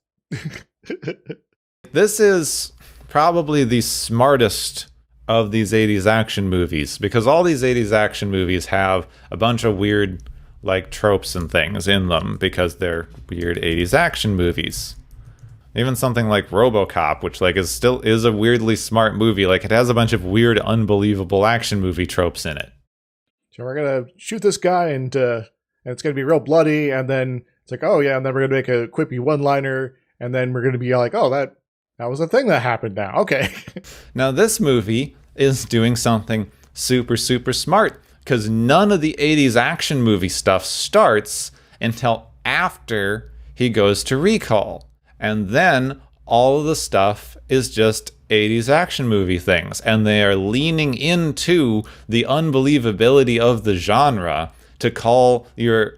This is probably the smartest of these 80s action movies, because all these 80s action movies have a bunch of weird tropes and things in them because they're weird 80s action movies. Even something like RoboCop, which is a weirdly smart movie. It has a bunch of weird, unbelievable action movie tropes in it. So we're gonna shoot this guy and it's gonna be real bloody, and then it's like, oh yeah, and then we're gonna make a quippy one-liner, and then we're gonna be like, oh, that was a thing that happened now. Okay. Now this movie is doing something super, super smart, because none of the 80s action movie stuff starts until after he goes to recall. And then all of the stuff is just 80s action movie things. And they are leaning into the unbelievability of the genre to call your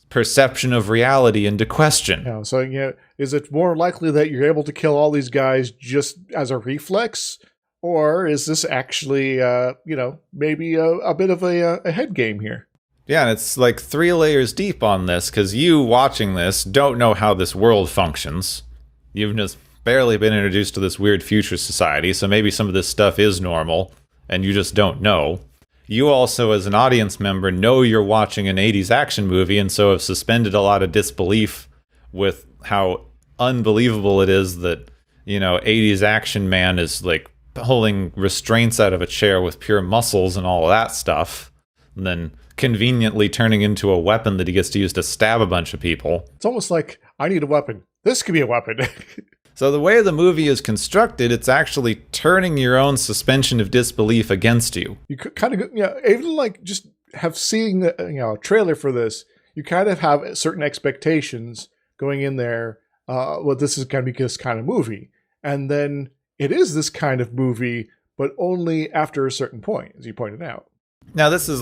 perception of reality into question. Yeah, so is it more likely that you're able to kill all these guys just as a reflex? Or is this actually, maybe a bit of a head game here? Yeah, and it's 3 layers deep on this, because you watching this don't know how this world functions. You've just barely been introduced to this weird future society, so maybe some of this stuff is normal, and you just don't know. You also, as an audience member, know you're watching an 80s action movie, and so have suspended a lot of disbelief with how unbelievable it is that, 80s action man is, pulling restraints out of a chair with pure muscles and all of that stuff, and then conveniently turning into a weapon that he gets to use to stab a bunch of people. It's almost like, I need a weapon. This could be a weapon. So the way the movie is constructed, it's actually turning your own suspension of disbelief against you. You could kind of, even just have seen a trailer for this, you kind of have certain expectations going in there. Well, this is going to be this kind of movie. And then it is this kind of movie, but only after a certain point, as you pointed out. Now, this is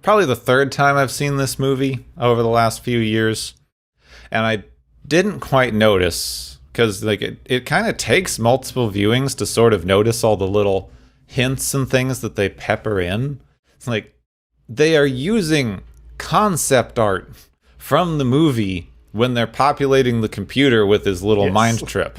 probably the 3rd time I've seen this movie over the last few years. And I didn't quite notice, because like it kind of takes multiple viewings to sort of notice all the little hints and things that they pepper in. It's like they are using concept art from the movie when they're populating the computer with his little mind trip.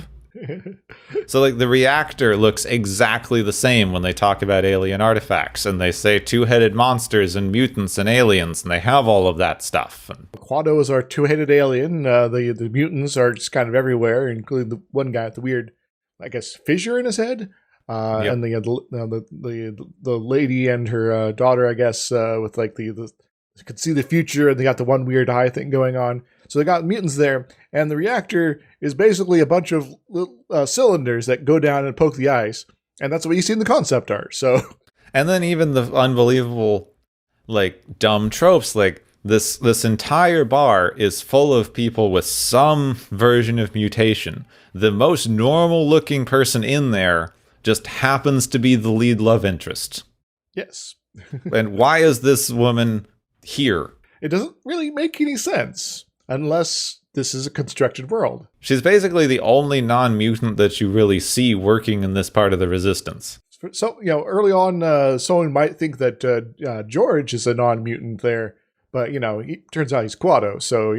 So like the reactor looks exactly the same when they talk about alien artifacts, and they say two-headed monsters and mutants and aliens, and they have all of that stuff. Quados are two-headed alien. The mutants are just kind of everywhere, including the one guy with the weird, I guess, fissure in his head. Yep. And the lady and her daughter, I guess, with like the could see the future, and they got the one weird eye thing going on. So they got mutants there, and the reactor is basically a bunch of cylinders that go down and poke the eyes, and that's what you see in the concept art. So, and then even the unbelievable, like dumb tropes, like this entire bar is full of people with some version of mutation. The most normal-looking person in there just happens to be the lead love interest. Yes. And why is this woman here? It doesn't really make any sense unless this is a constructed world. She's basically the only non-mutant that you really see working in this part of the Resistance. So, early on, someone might think that George is a non-mutant there, but, he turns out he's Quado, so,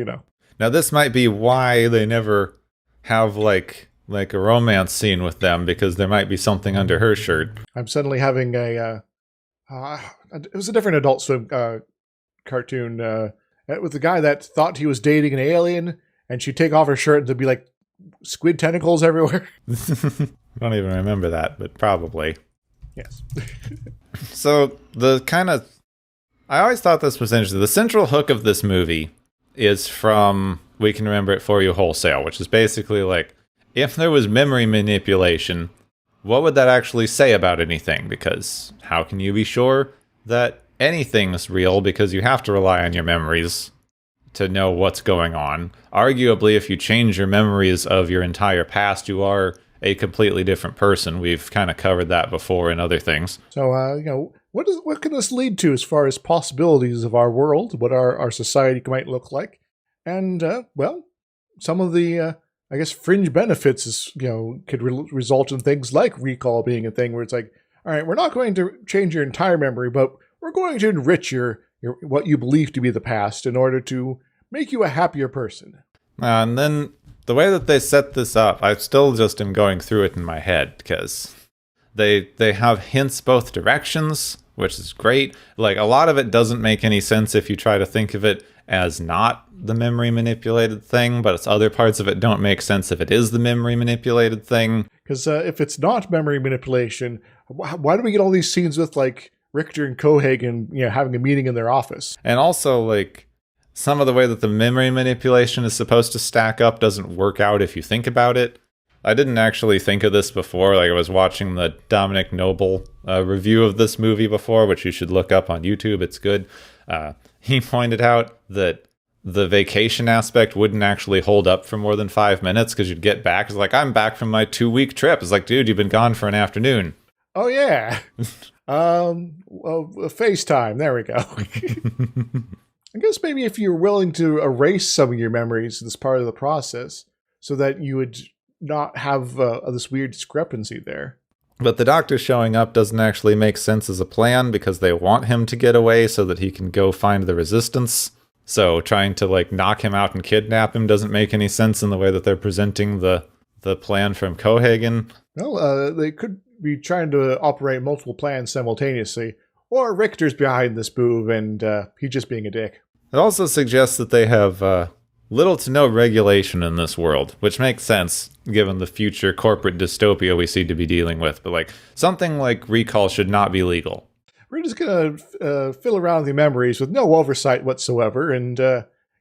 Now, this might be why they never have, like a romance scene with them, because there might be something under her shirt. I'm suddenly having it was a different Adult Swim cartoon, with the guy that thought he was dating an alien, and she'd take off her shirt and there'd be like squid tentacles everywhere. I don't even remember that, but probably. Yes. So I always thought this was interesting. The central hook of this movie is from We Can Remember It For You Wholesale, which is basically like, if there was memory manipulation, what would that actually say about anything? Because how can you be sure that anything's real, because you have to rely on your memories to know what's going on. Arguably, if you change your memories of your entire past, you are a completely different person. We've kind of covered that before in other things. So, what can this lead to as far as possibilities of our world, what our society might look like? And, some of the, I guess, fringe benefits is, could result in things like recall being a thing where it's like, all right, we're not going to change your entire memory, but we're going to enrich your what you believe to be the past in order to make you a happier person. And then the way that they set this up, I still just am going through it in my head, because they have hints both directions, which is great. Like, a lot of it doesn't make any sense if you try to think of it as not the memory manipulated thing, but it's other parts of it don't make sense if it is the memory manipulated thing. Because if it's not memory manipulation, why do we get all these scenes with, like, Richter and Cohagen, having a meeting in their office? And also, like, some of the way that the memory manipulation is supposed to stack up doesn't work out if you think about it. I didn't actually think of this before. Like, I was watching the Dominic Noble review of this movie before, which you should look up on YouTube. It's good. He pointed out that the vacation aspect wouldn't actually hold up for more than 5 minutes, because you'd get back. It's like, I'm back from my 2-week trip. It's like, dude, you've been gone for an afternoon. Oh, yeah. FaceTime. There we go. I guess maybe if you're willing to erase some of your memories as part of the process, so that you would not have this weird discrepancy there. But the doctor showing up doesn't actually make sense as a plan, because they want him to get away so that he can go find the Resistance. So trying to like knock him out and kidnap him doesn't make any sense in the way that they're presenting the plan from Cohagen. Well, they could be trying to operate multiple plans simultaneously, or Richter's behind this move and he's just being a dick. It also suggests that they have little to no regulation in this world, which makes sense given the future corporate dystopia we seem to be dealing with. But like, something like recall should not be legal. We're just going to fill around the memories with no oversight whatsoever. And,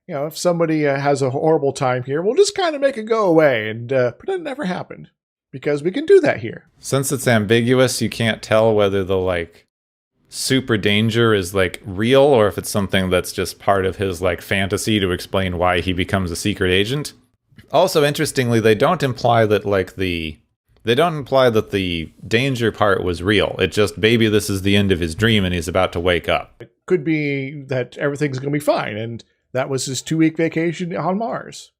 if somebody has a horrible time here, we'll just kind of make it go away and pretend it never happened. Because we can do that here. Since it's ambiguous, you can't tell whether the, like, super danger is, like, real, or if it's something that's just part of his, like, fantasy to explain why he becomes a secret agent. Also, interestingly, they don't imply that, like, the danger part was real. It just, maybe this is the end of his dream and he's about to wake up. It could be that everything's going to be fine, and that was his 2-week vacation on Mars.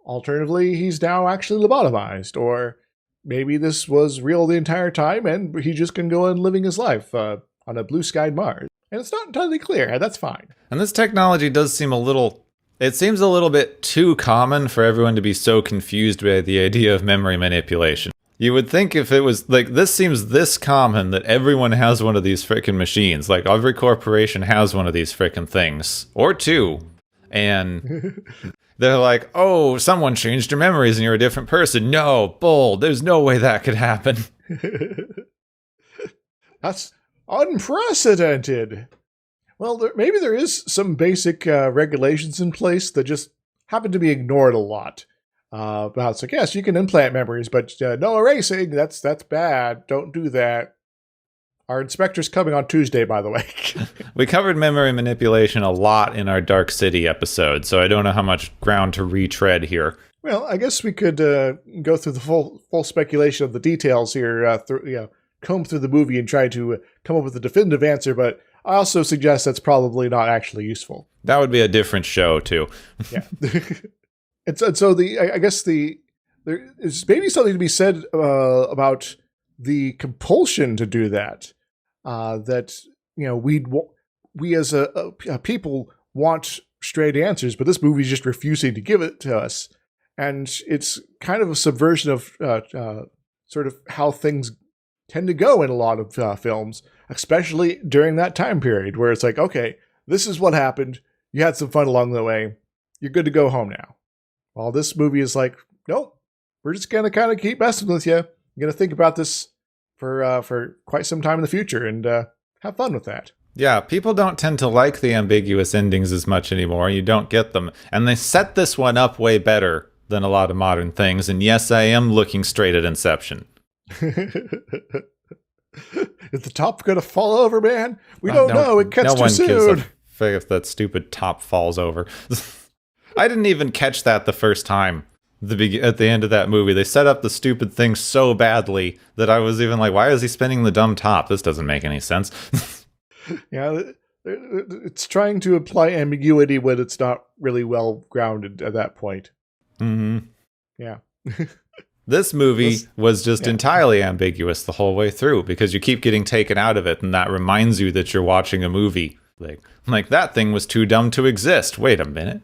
Alternatively, he's now actually lobotomized, or maybe this was real the entire time and he just can go on living his life on a blue-skied Mars. And it's not entirely clear, and that's fine. And this technology does seem it seems a little bit too common for everyone to be so confused by the idea of memory manipulation. You would think if it was, like, this seems this common that everyone has one of these frickin' machines. Like, every corporation has one of these frickin' things. Or two. And they're like, oh, someone changed your memories and you're a different person. No, bull, there's no way that could happen. That's unprecedented. Well, maybe there is some basic regulations in place that just happen to be ignored a lot. But it's like, yes, you can implant memories, but no erasing. That's bad. Don't do that. Our inspector's coming on Tuesday, by the way. We covered memory manipulation a lot in our Dark City episode, so I don't know how much ground to retread here. Well, I guess we could go through the full speculation of the details here, comb through the movie and try to come up with a definitive answer, but I also suggest that's probably not actually useful. That would be a different show, too. Yeah. And so I guess there is maybe something to be said about the compulsion to do that. That we as a people want straight answers, but this movie is just refusing to give it to us, and it's kind of a subversion of sort of how things tend to go in a lot of films, especially during that time period where it's like, okay, this is what happened. You had some fun along the way. You're good to go home now. Well, this movie is like, nope, we're just going to kind of keep messing with you. You're going to think about this for quite some time in the future and have fun with that. Yeah, people don't tend to like the ambiguous endings as much anymore. You don't get them. And they set this one up way better than a lot of modern things. And yes, I am looking straight at Inception. Is the top going to fall over, man? We don't know. It cuts too soon. No one gives a fuck if that stupid top falls over. I didn't even catch that the first time. At the end of that movie, they set up the stupid thing so badly that I was even like, why is he spinning the dumb top? This doesn't make any sense. Yeah, it's trying to apply ambiguity when it's not really well grounded at that point. Mm-hmm. Yeah. This movie was just entirely ambiguous the whole way through because you keep getting taken out of it, and that reminds you that you're watching a movie. Like that thing was too dumb to exist. Wait a minute.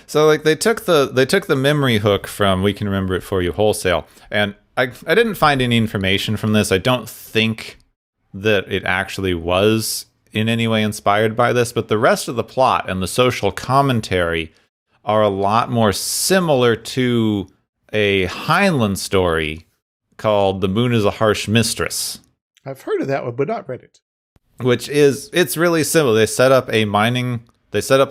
So like they took the memory hook from We Can Remember It For You Wholesale, and I didn't find any information from this. I don't think that it actually was in any way inspired by this, but the rest of the plot and the social commentary are a lot more similar to a Heinlein story called The Moon is a Harsh Mistress. I've heard of that one, but not read it. It's really simple. They set up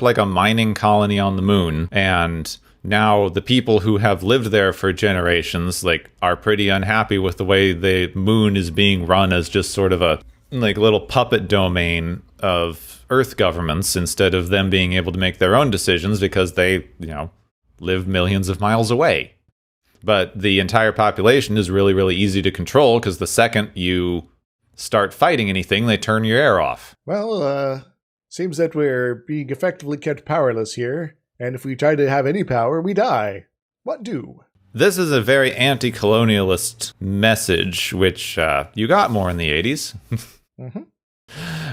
like a mining colony on the moon, and now the people who have lived there for generations are pretty unhappy with the way the moon is being run as just sort of a little puppet domain of Earth governments instead of them being able to make their own decisions because they, live millions of miles away. But the entire population is really, really easy to control because the second you start fighting anything, they turn your air off. Well, seems that we're being effectively kept powerless here, and if we try to have any power, we die. What do? This is a very anti-colonialist message, which you got more in the 80s. Mm-hmm.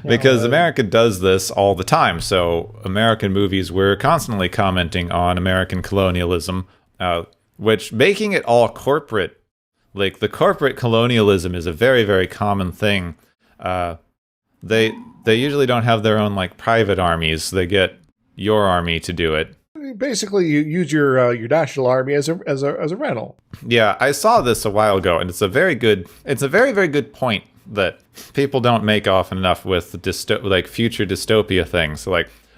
Because America does this all the time. So American movies were constantly commenting on American colonialism, which making it all corporate. The corporate colonialism is a very, very common thing. They usually don't have their own private armies. They get your army to do it. Basically, you use your national army as a rental. Yeah, I saw this a while ago, and it's a very, very good point that people don't make often enough with future dystopia things.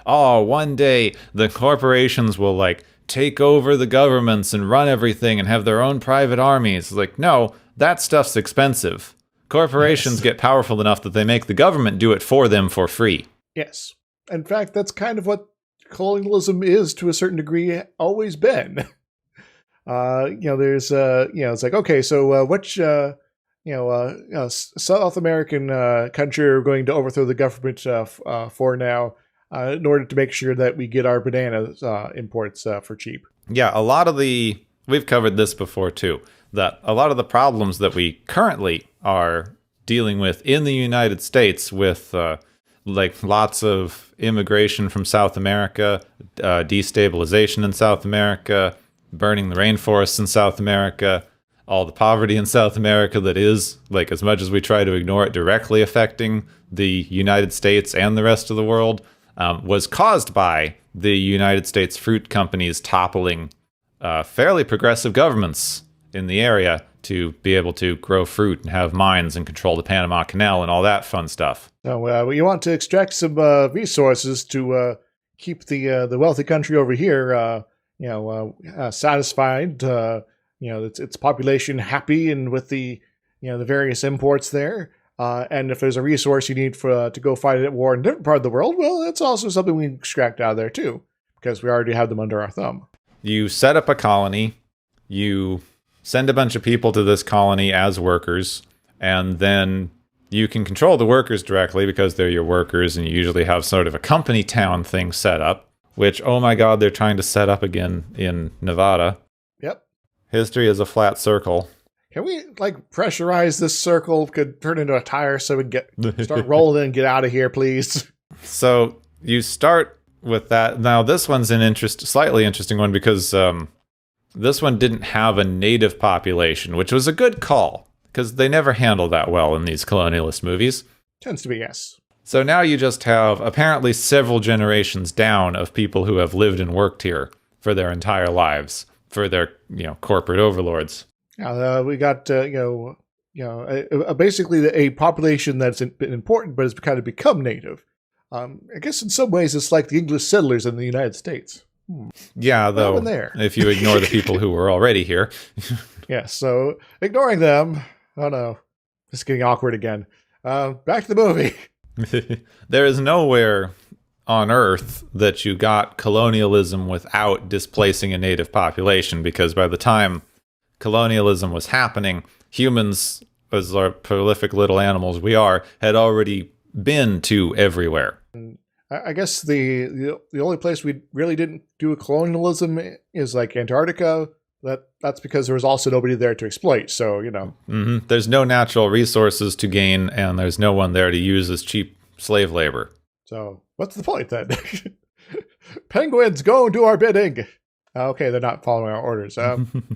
One day the corporations will take over the governments and run everything and have their own private armies. No, that stuff's expensive. Corporations get powerful enough that they make the government do it for them for free. Yes. In fact, that's kind of what colonialism is to a certain degree always been. There's it's okay, so which South American country are going to overthrow the government for now in order to make sure that we get our banana imports for cheap. Yeah, we've covered this before too, that a lot of the problems that we currently are dealing with in the United States with like lots of immigration from South America, destabilization in South America, burning the rainforests in South America, all the poverty in South America that is, like, as much as we try to ignore it, directly affecting the United States and the rest of the world, was caused by the United States fruit companies toppling fairly progressive governments in the area to be able to grow fruit and have mines and control the Panama Canal and all that fun stuff. So you want to extract some resources to keep the wealthy country over here, satisfied. Its population happy and with the the various imports there. And if there's a resource you need to go fight at war in a different part of the world, well, that's also something we can extract out of there too, because we already have them under our thumb. You set up a colony, you send a bunch of people to this colony as workers, and then you can control the workers directly because they're your workers, and you usually have sort of a company town thing set up, which, oh my god, they're trying to set up again in Nevada. Yep. History is a flat circle. Can we, pressurize this circle? Could turn into a tire so we can start rolling and get out of here, please? So you start with that. Now, this one's an slightly interesting one because this one didn't have a native population, which was a good call because they never handle that well in these colonialist movies. Tends to be, yes. So now you just have apparently several generations down of people who have lived and worked here for their entire lives, for their corporate overlords. Yeah, we got basically a population that's been important, but has kind of become native. I guess in some ways it's like the English settlers in the United States. Yeah, though, if you ignore the people who were already here. Yeah, so ignoring them. Oh no, it's getting awkward again. Back to the movie. There is nowhere on Earth that you got colonialism without displacing a native population, because by the time colonialism was happening, humans, as our prolific little animals we are, had already been to everywhere. I guess the only place we really didn't do a colonialism is like Antarctica. That's because there was also nobody there to exploit. So There's no natural resources to gain, and there's no one there to use as cheap slave labor. So what's the point then? Penguins, go and do our bidding. Okay, they're not following our orders.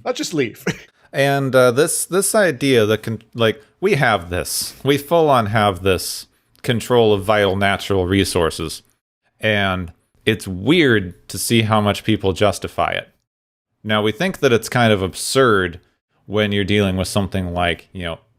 Let's just leave. And this idea that we have this, we full on have this control of vital natural resources, and it's weird to see how much people justify it. Now, we think that it's kind of absurd when you're dealing with something like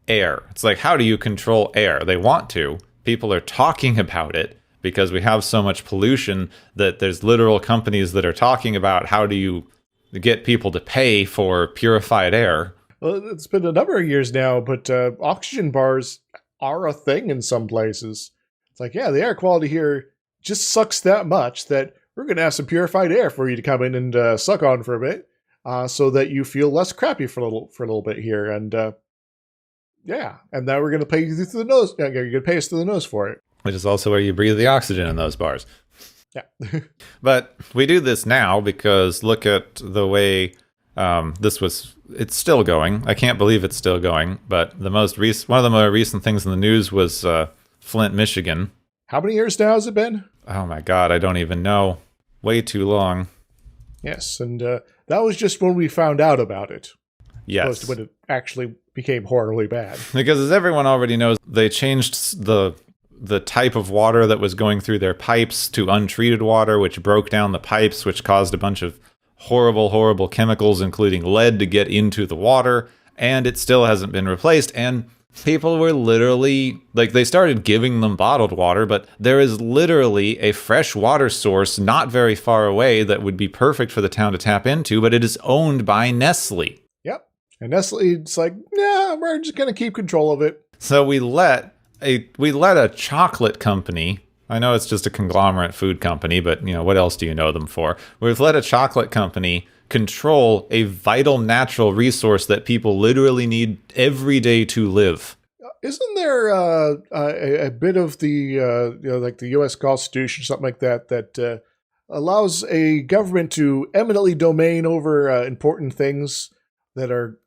air. It's like, how do you control air? They want to. People are talking about it, because we have so much pollution that there's literal companies that are talking about how do you get people to pay for purified air. Well, it's been a number of years now, but oxygen bars are a thing in some places. It's like, yeah, the air quality here just sucks that much that we're going to have some purified air for you to come in and suck on for a bit, so that you feel less crappy for a little bit here. And yeah, and now we're going to pay you through the nose. You're going to pay us through the nose for it. Which is also where you breathe the oxygen in those bars. Yeah. But we do this now because look at the way it's still going. I can't believe it's still going. But one of the more recent things in the news was Flint, Michigan. How many years now has it been? Oh my God, I don't even know. Way too long. Yes, and that was just when we found out about it. Yes. Opposed to when it actually became horribly bad. Because as everyone already knows, they changed the type of water that was going through their pipes to untreated water, which broke down the pipes, which caused a bunch of horrible, horrible chemicals, including lead, to get into the water, and it still hasn't been replaced. And people were literally, they started giving them bottled water, but there is literally a fresh water source not very far away that would be perfect for the town to tap into, but it is owned by Nestle. Yep. And Nestle's like, nah, we're just going to keep control of it. So we let a chocolate company, I know it's just a conglomerate food company, but what else do you know them for? We've let a chocolate company control a vital natural resource that people literally need every day to live. Isn't there a bit of the the U.S. Constitution, something like that allows a government to eminently domain over important things that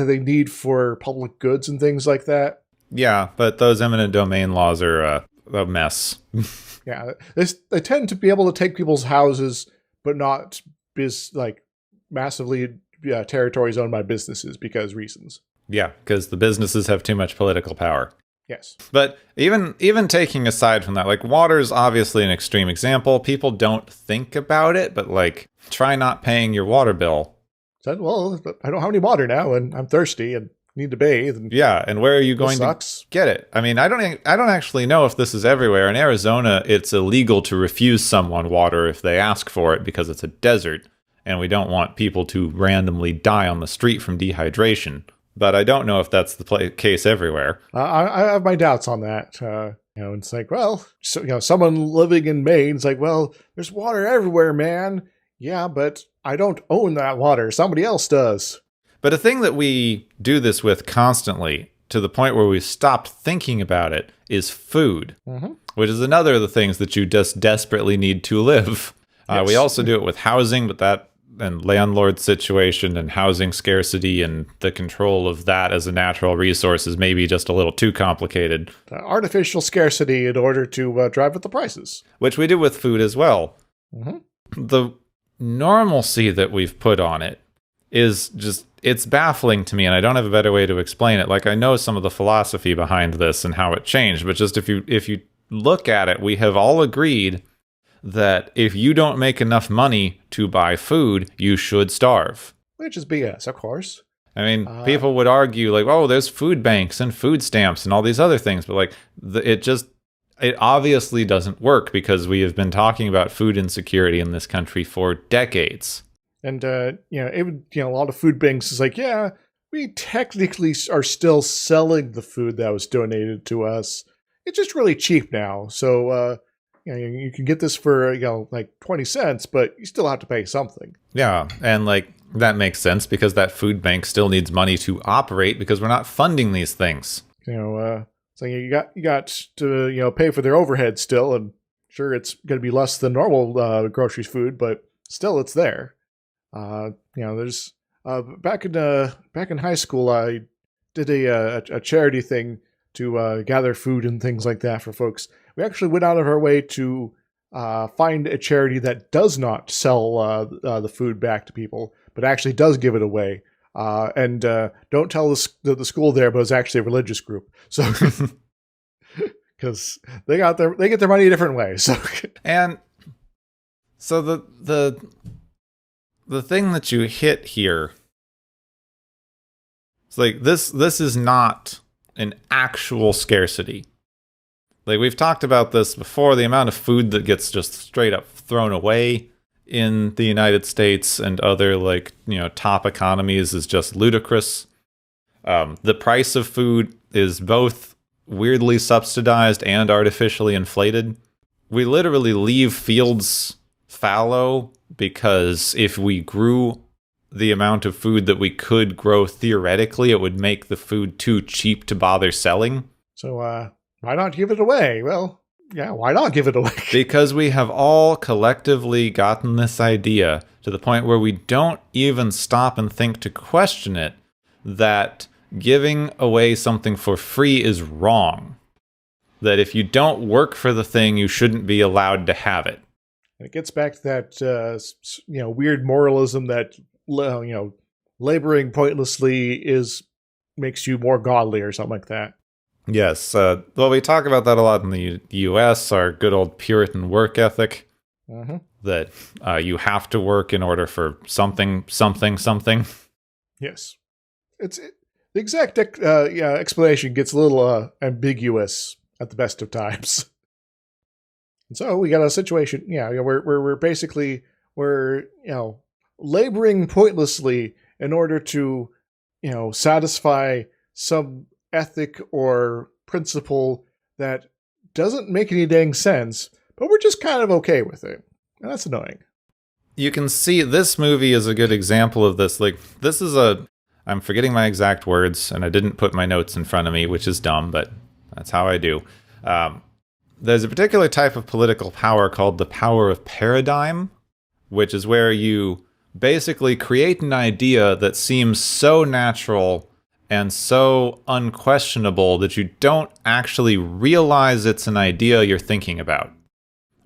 they need for public goods and things like that. Yeah, but those eminent domain laws are a mess. Yeah, they tend to be able to take people's houses, but not massively territories owned by businesses because reasons. Yeah, because the businesses have too much political power. Yes. But even taking aside from that, like, water's obviously an extreme example. People don't think about it, but, like, try not paying your water bill. Said, well, I don't have any water now, and I'm thirsty and need to bathe. And yeah, and where are you going to get it? I mean, I don't actually know if this is everywhere. In Arizona, it's illegal to refuse someone water if they ask for it because it's a desert, and we don't want people to randomly die on the street from dehydration. But I don't know if that's the case everywhere. I have my doubts on that. It's like, well, someone living in Maine is like, well, there's water everywhere, man. Yeah, but I don't own that water. Somebody else does. But a thing that we do this with constantly, to the point where we stopped thinking about it, is food, which is another of the things that you just desperately need to live. Yes. We also do it with housing, but that and landlord situation and housing scarcity and the control of that as a natural resource is maybe just a little too complicated. Artificial scarcity in order to drive up the prices. Which we do with food as well. The normalcy that we've put on it is just, it's baffling to me, and I don't have a better way to explain it. Like, I know some of the philosophy behind this and how it changed, but just if you look at it, we have all agreed that if you don't make enough money to buy food, you should starve. Which is BS, of course. I mean, people would argue, like, oh, there's food banks and food stamps and all these other things, but, like, it obviously doesn't work because we have been talking about food insecurity in this country for decades. And, a lot of food banks is like, yeah, we technically are still selling the food that was donated to us. It's just really cheap now. So, you can get this for, like 20 cents, but you still have to pay something. Yeah, and, like, that makes sense because that food bank still needs money to operate because we're not funding these things. So you got to pay for their overhead still, and sure, it's going to be less than normal groceries food, but still it's there. There's back in high school, I did a charity thing to gather food and things like that for folks. We actually went out of our way to find a charity that does not sell the food back to people, but actually does give it away. And don't tell the school there, but it's actually a religious group. So, because they get their money a different way. So, and so the thing that you hit here, it's like this is not an actual scarcity. Like, we've talked about this before, the amount of food that gets just straight up thrown away in the United States and other, top economies is just ludicrous. The price of food is both weirdly subsidized and artificially inflated. We literally leave fields fallow because if we grew the amount of food that we could grow theoretically, it would make the food too cheap to bother selling. So, why not give it away? Well, yeah, why not give it away? Because we have all collectively gotten this idea to the point where we don't even stop and think to question it, that giving away something for free is wrong. That if you don't work for the thing, you shouldn't be allowed to have it. And it gets back to that, weird moralism that, laboring pointlessly makes you more godly or something like that. Yes. Well, we talk about that a lot in the U.S., our good old Puritan work ethic, that you have to work in order for something. Yes. The exact explanation gets a little ambiguous at the best of times. And so we got a situation, we're basically, laboring pointlessly in order to, satisfy some ethic or principle that doesn't make any dang sense, but we're just kind of okay with it. And that's annoying. You can see this movie is a good example of this. Like, this is I'm forgetting my exact words, and I didn't put my notes in front of me, which is dumb, but that's how I do. There's a particular type of political power called the power of paradigm, which is where you basically create an idea that seems so natural and so unquestionable that you don't actually realize it's an idea you're thinking about,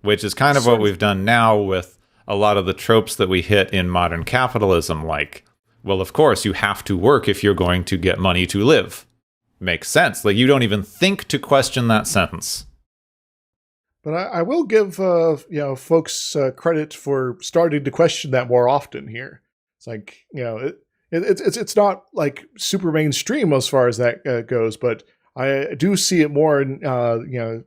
which is kind of what we've done now with a lot of the tropes that we hit in modern capitalism, like, well, of course, you have to work if you're going to get money to live. Makes sense. Like, you don't even think to question that sentence. But I will give folks credit for starting to question that more often here. It's like, it's not like super mainstream as far as that goes, but I do see it more in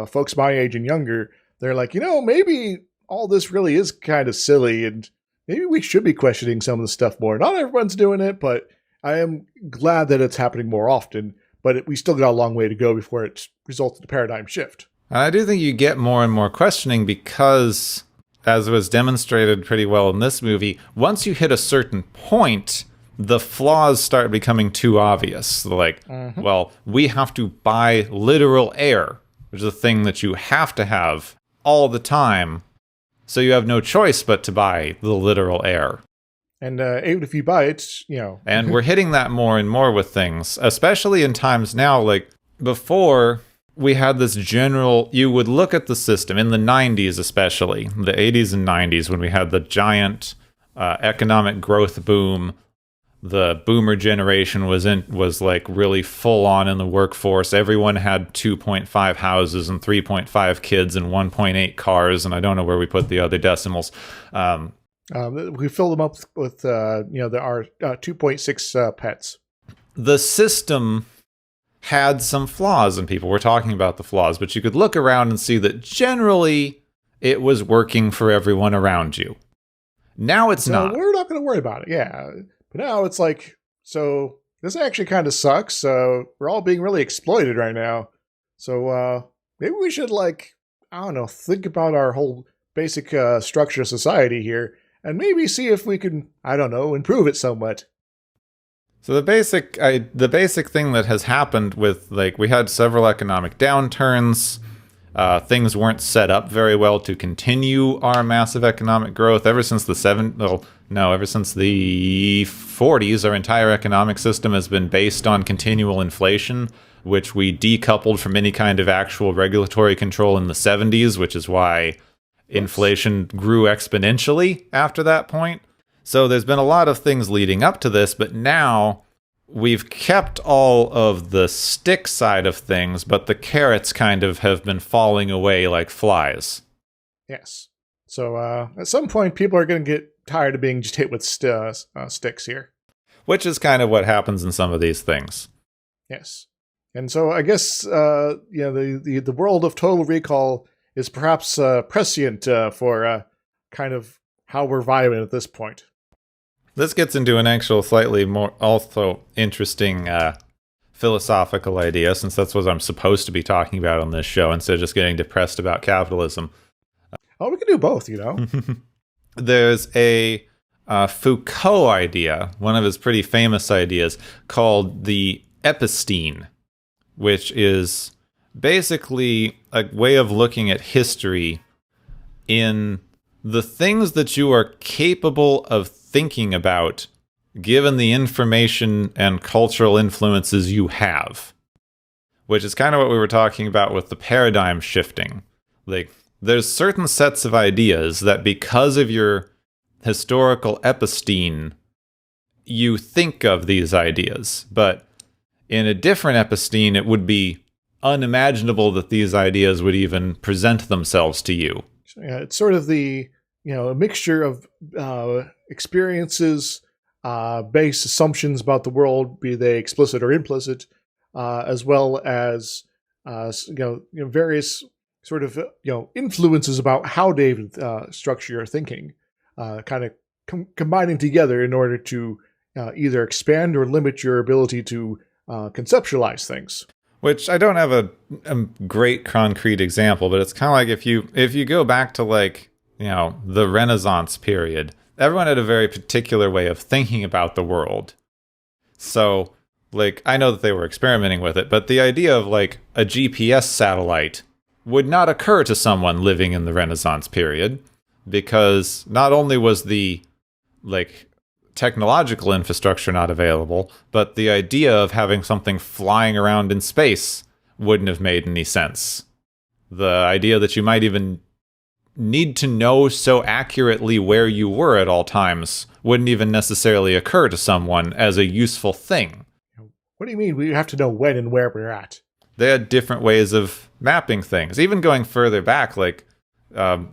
folks my age and younger. They're like, maybe all this really is kind of silly, and maybe we should be questioning some of the stuff more. Not everyone's doing it, but I am glad that it's happening more often. But we still got a long way to go before it results in a paradigm shift. I do think you get more and more questioning because, as was demonstrated pretty well in this movie, once you hit a certain point, the flaws start becoming too obvious. Like, well, we have to buy literal air, which is a thing that you have to have all the time. So you have no choice but to buy the literal air. And even if you buy it, And we're hitting that more and more with things, especially in times now. Like, before, we had this general, you would look at the system, in the 90s especially, the 80s and 90s, when we had the giant economic growth boom. The boomer generation was like really full on in the workforce. Everyone had 2.5 houses and 3.5 kids and 1.8 cars, and I don't know where we put the other decimals. We filled them up with our 2.6 pets. The system had some flaws, and people were talking about the flaws, but you could look around and see that generally it was working for everyone around you. Now it's not. We're not going to worry about it, yeah. But now it's like, so this actually kind of sucks. We're all being really exploited right now. So maybe we should, think about our whole basic structure of society here, and maybe see if we can, improve it somewhat. So the basic thing that has happened with, we had several economic downturns. Things weren't set up very well to continue our massive economic growth ever since the 40s. Our entire economic system has been based on continual inflation, which we decoupled from any kind of actual regulatory control in the 70s, which is why inflation grew exponentially after that point. So there's been a lot of things leading up to this, but now we've kept all of the stick side of things, but the carrots kind of have been falling away like flies. Yes. So at some point, people are going to get tired of being just hit with sticks here. Which is kind of what happens in some of these things. Yes. And so I guess, the world of Total Recall is perhaps prescient for kind of how we're vibing at this point. This gets into an actual slightly more also interesting philosophical idea, since that's what I'm supposed to be talking about on this show instead of just getting depressed about capitalism. Oh, we can do both, There's a Foucault idea, one of his pretty famous ideas, called the episteme, which is basically a way of looking at history in the things that you are capable of thinking about given the information and cultural influences you have, which is kind of what we were talking about with the paradigm shifting. There's certain sets of ideas that because of your historical episteme, you think of these ideas, but in a different episteme, it would be unimaginable that these ideas would even present themselves to you. Yeah, it's sort of a mixture of experiences, based assumptions about the world, be they explicit or implicit, as well as various sort of influences about how they structure your thinking, kind of combining together in order to either expand or limit your ability to conceptualize things. Which I don't have a great concrete example, but it's kind of like if you go back to the Renaissance period, everyone had a very particular way of thinking about the world. So, I know that they were experimenting with it, but the idea of a GPS satellite would not occur to someone living in the Renaissance period. because not only was the like technological infrastructure not available, but the idea of having something flying around in space wouldn't have made any sense. The idea that you might even need to know so accurately where you were at all times wouldn't even necessarily occur to someone as a useful thing. What do you mean we have to know when and where we're at? They had different ways of mapping things. Even going further back, like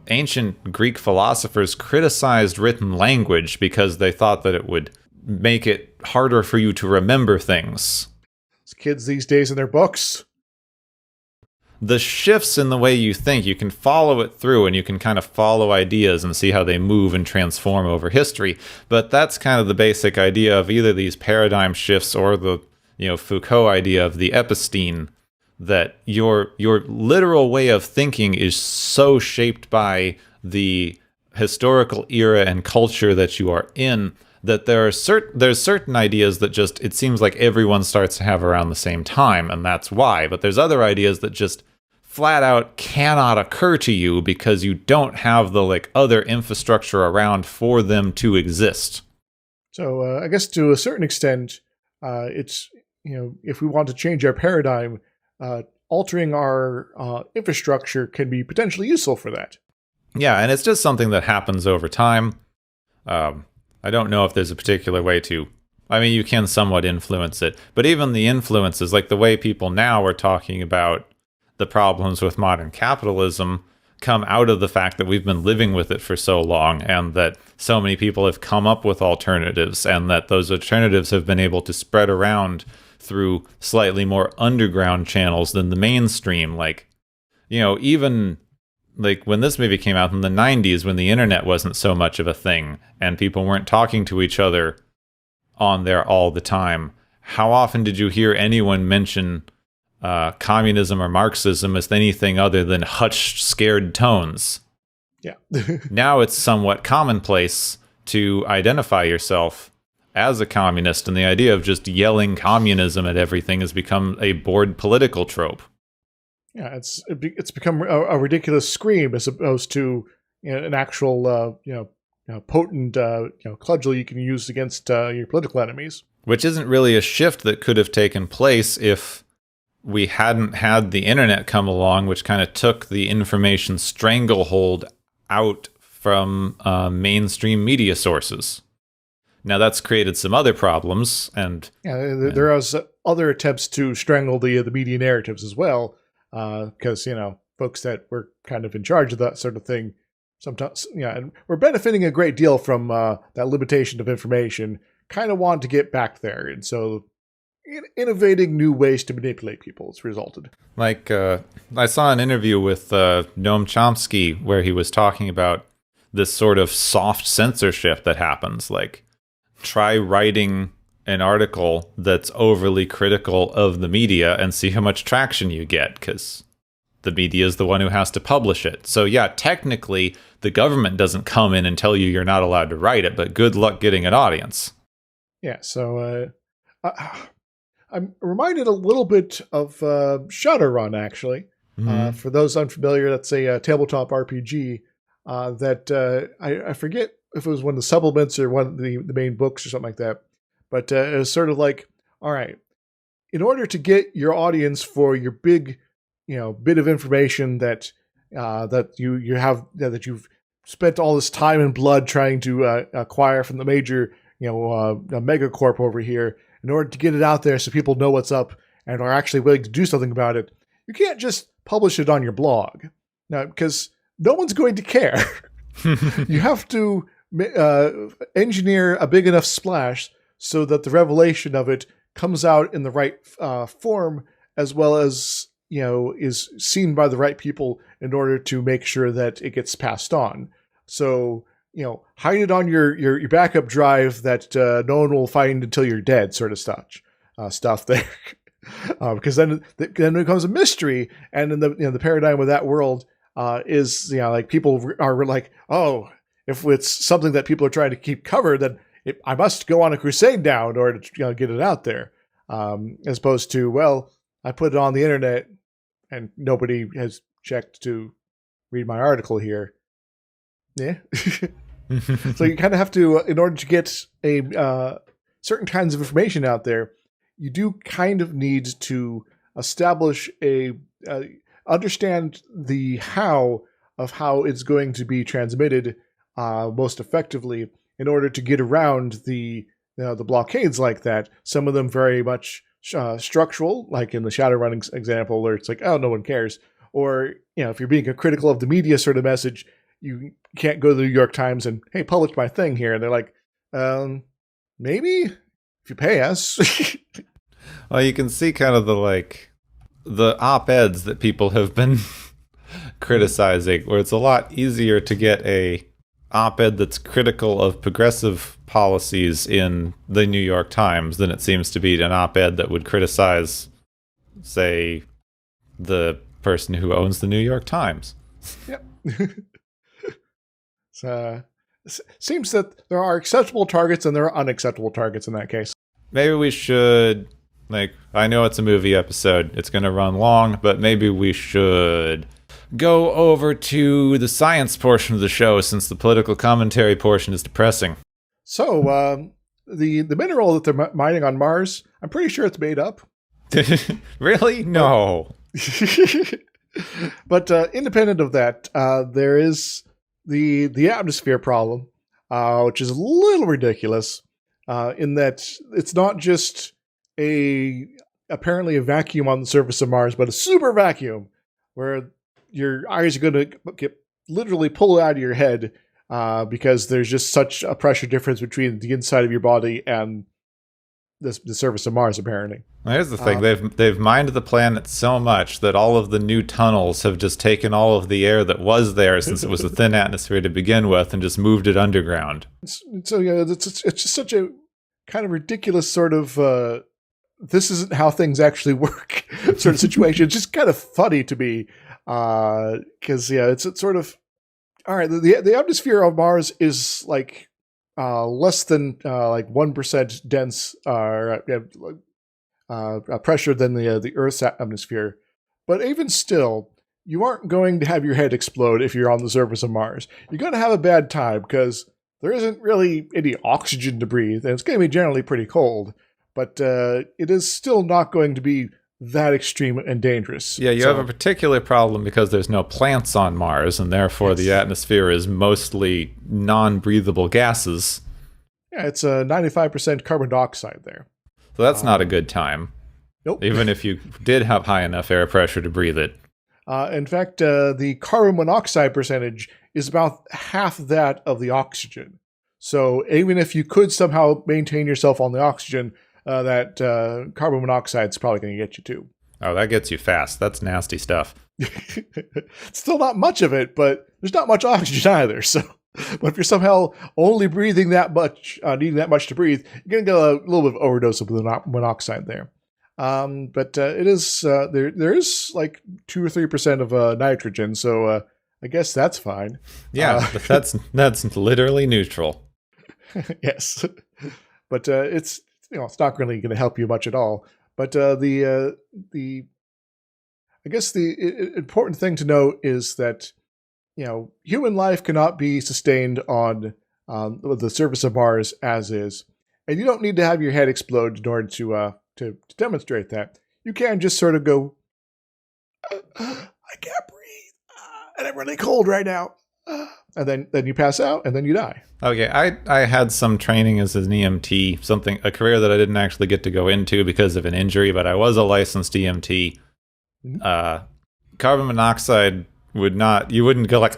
ancient Greek philosophers criticized written language because they thought that it would make it harder for you to remember things. Kids these days in their books. The shifts in the way you think, you can follow it through and you can kind of follow ideas and see how they move and transform over history. But that's kind of the basic idea of either these paradigm shifts or the Foucault idea of the episteme, that your literal way of thinking is so shaped by the historical era and culture that you are in that there's certain ideas that just, it seems like everyone starts to have around the same time, and that's why. But there's other ideas that just flat out cannot occur to you because you don't have the other infrastructure around for them to exist. So I guess to a certain extent, it's, if we want to change our paradigm, altering our infrastructure can be potentially useful for that. Yeah, and it's just something that happens over time. I don't know if there's a particular way to... I mean, you can somewhat influence it, but even the influences, like the way people now are talking about the problems with modern capitalism, come out of the fact that we've been living with it for so long, and that so many people have come up with alternatives, and that those alternatives have been able to spread around through slightly more underground channels than the mainstream. Even when this movie came out in the 90s, when the internet wasn't so much of a thing and people weren't talking to each other on there all the time, how often did you hear anyone mention communism or Marxism as anything other than hushed, scared tones? Yeah. Now it's somewhat commonplace to identify yourself as a communist, and the idea of just yelling communism at everything has become a bored political trope. Yeah, it's become a ridiculous scream as opposed to an actual potent cudgel you can use against your political enemies. Which isn't really a shift that could have taken place if we hadn't had the internet come along, which kind of took the information stranglehold out from mainstream media sources. Now that's created some other problems, and there are other attempts to strangle the media narratives as well, because folks that were kind of in charge of that sort of thing sometimes, and we're benefiting a great deal from that limitation of information. Kind of want to get back there, and so innovating new ways to manipulate people has resulted. I saw an interview with Noam Chomsky where he was talking about this sort of soft censorship that happens. Try writing an article that's overly critical of the media and see how much traction you get, because the media is the one who has to publish it. So yeah, technically, the government doesn't come in and tell you you're not allowed to write it, but good luck getting an audience. Yeah, so I'm reminded a little bit of Shadowrun, actually. Mm-hmm. For those unfamiliar, that's a tabletop RPG that I forget if it was one of the supplements or one of the main books or something like that. But it was sort of like, all right, in order to get your audience for your big, bit of information that you have, that you've spent all this time and blood trying to acquire from the major, megacorp over here, in order to get it out there so people know what's up and are actually willing to do something about it, you can't just publish it on your blog. Now, because no one's going to care. You have to engineer a big enough splash so that the revelation of it comes out in the right form, as well as is seen by the right people in order to make sure that it gets passed on. So hide it on your backup drive that no one will find until you're dead, sort of stuff there. Because then it becomes a mystery, and in the paradigm of that world is people are like, oh, if it's something that people are trying to keep covered, then I must go on a crusade now in order to get it out there, as opposed to, well, I put it on the internet and nobody has checked to read my article here. Yeah. So you kind of have to, in order to get a certain kinds of information out there, you do kind of need to establish understand the how of how it's going to be transmitted most effectively in order to get around the blockades like that. Some of them very much structural, like in the Shadowrun example, where it's like, oh, no one cares. Or, if you're being a critical of the media sort of message, you can't go to the New York Times and, hey, publish my thing here. And they're like, maybe if you pay us. Well, you can see kind of the op-eds that people have been criticizing, where it's a lot easier to get a op-ed that's critical of progressive policies in the New York Times than it seems to be an op-ed that would criticize, say, the person who owns the New York Times. Yep. Seems that there are acceptable targets and there are unacceptable targets in that case. Maybe we should, I know it's a movie episode, it's going to run long, but maybe we should go over to the science portion of the show, since the political commentary portion is depressing. So, the mineral that they're mining on Mars, I'm pretty sure it's made up. Really? No. But independent of that, there is the atmosphere problem, which is a little ridiculous, in that it's not just apparently a vacuum on the surface of Mars, but a super vacuum where your eyes are going to get literally pulled out of your head because there's just such a pressure difference between the inside of your body and the surface of Mars, apparently. Well, here's the thing. They've mined the planet so much that all of the new tunnels have just taken all of the air that was there, since it was a thin atmosphere to begin with, and just moved it underground. So, it's just such a kind of ridiculous sort of this isn't how things actually work sort of situation. It's just kind of funny to me because, it's sort of, all right, the atmosphere of Mars is like less than 1% dense pressure than the Earth's atmosphere. But even still, you aren't going to have your head explode if you're on the surface of Mars. You're going to have a bad time because there isn't really any oxygen to breathe, and it's going to be generally pretty cold. But it is still not going to be that extreme and dangerous. Yeah, you have a particular problem because there's no plants on Mars, and therefore the atmosphere is mostly non-breathable gases. Yeah, it's 95% carbon dioxide there. So that's not a good time. Nope. Even if you did have high enough air pressure to breathe it. In fact, the carbon monoxide percentage is about half that of the oxygen. So even if you could somehow maintain yourself on the oxygen, that carbon monoxide is probably going to get you too. Oh, that gets you fast. That's nasty stuff. Still not much of it, but there's not much oxygen either. So, but if you're somehow only breathing that much, needing that much to breathe, you're going to get a little bit of overdose of the monoxide there. But it is there is like 2 or 3% of nitrogen, so I guess that's fine. Yeah, that's literally neutral. Yes, but it's it's not really going to help you much at all. But I guess the important thing to note is that human life cannot be sustained on the surface of Mars as is, and you don't need to have your head explode in order to demonstrate that. You can just sort of go, I can't breathe, and I'm really cold right now. And then you pass out, and then you die. Okay, I had some training as an EMT, a career that I didn't actually get to go into because of an injury, but I was a licensed EMT. Carbon monoxide you wouldn't go like,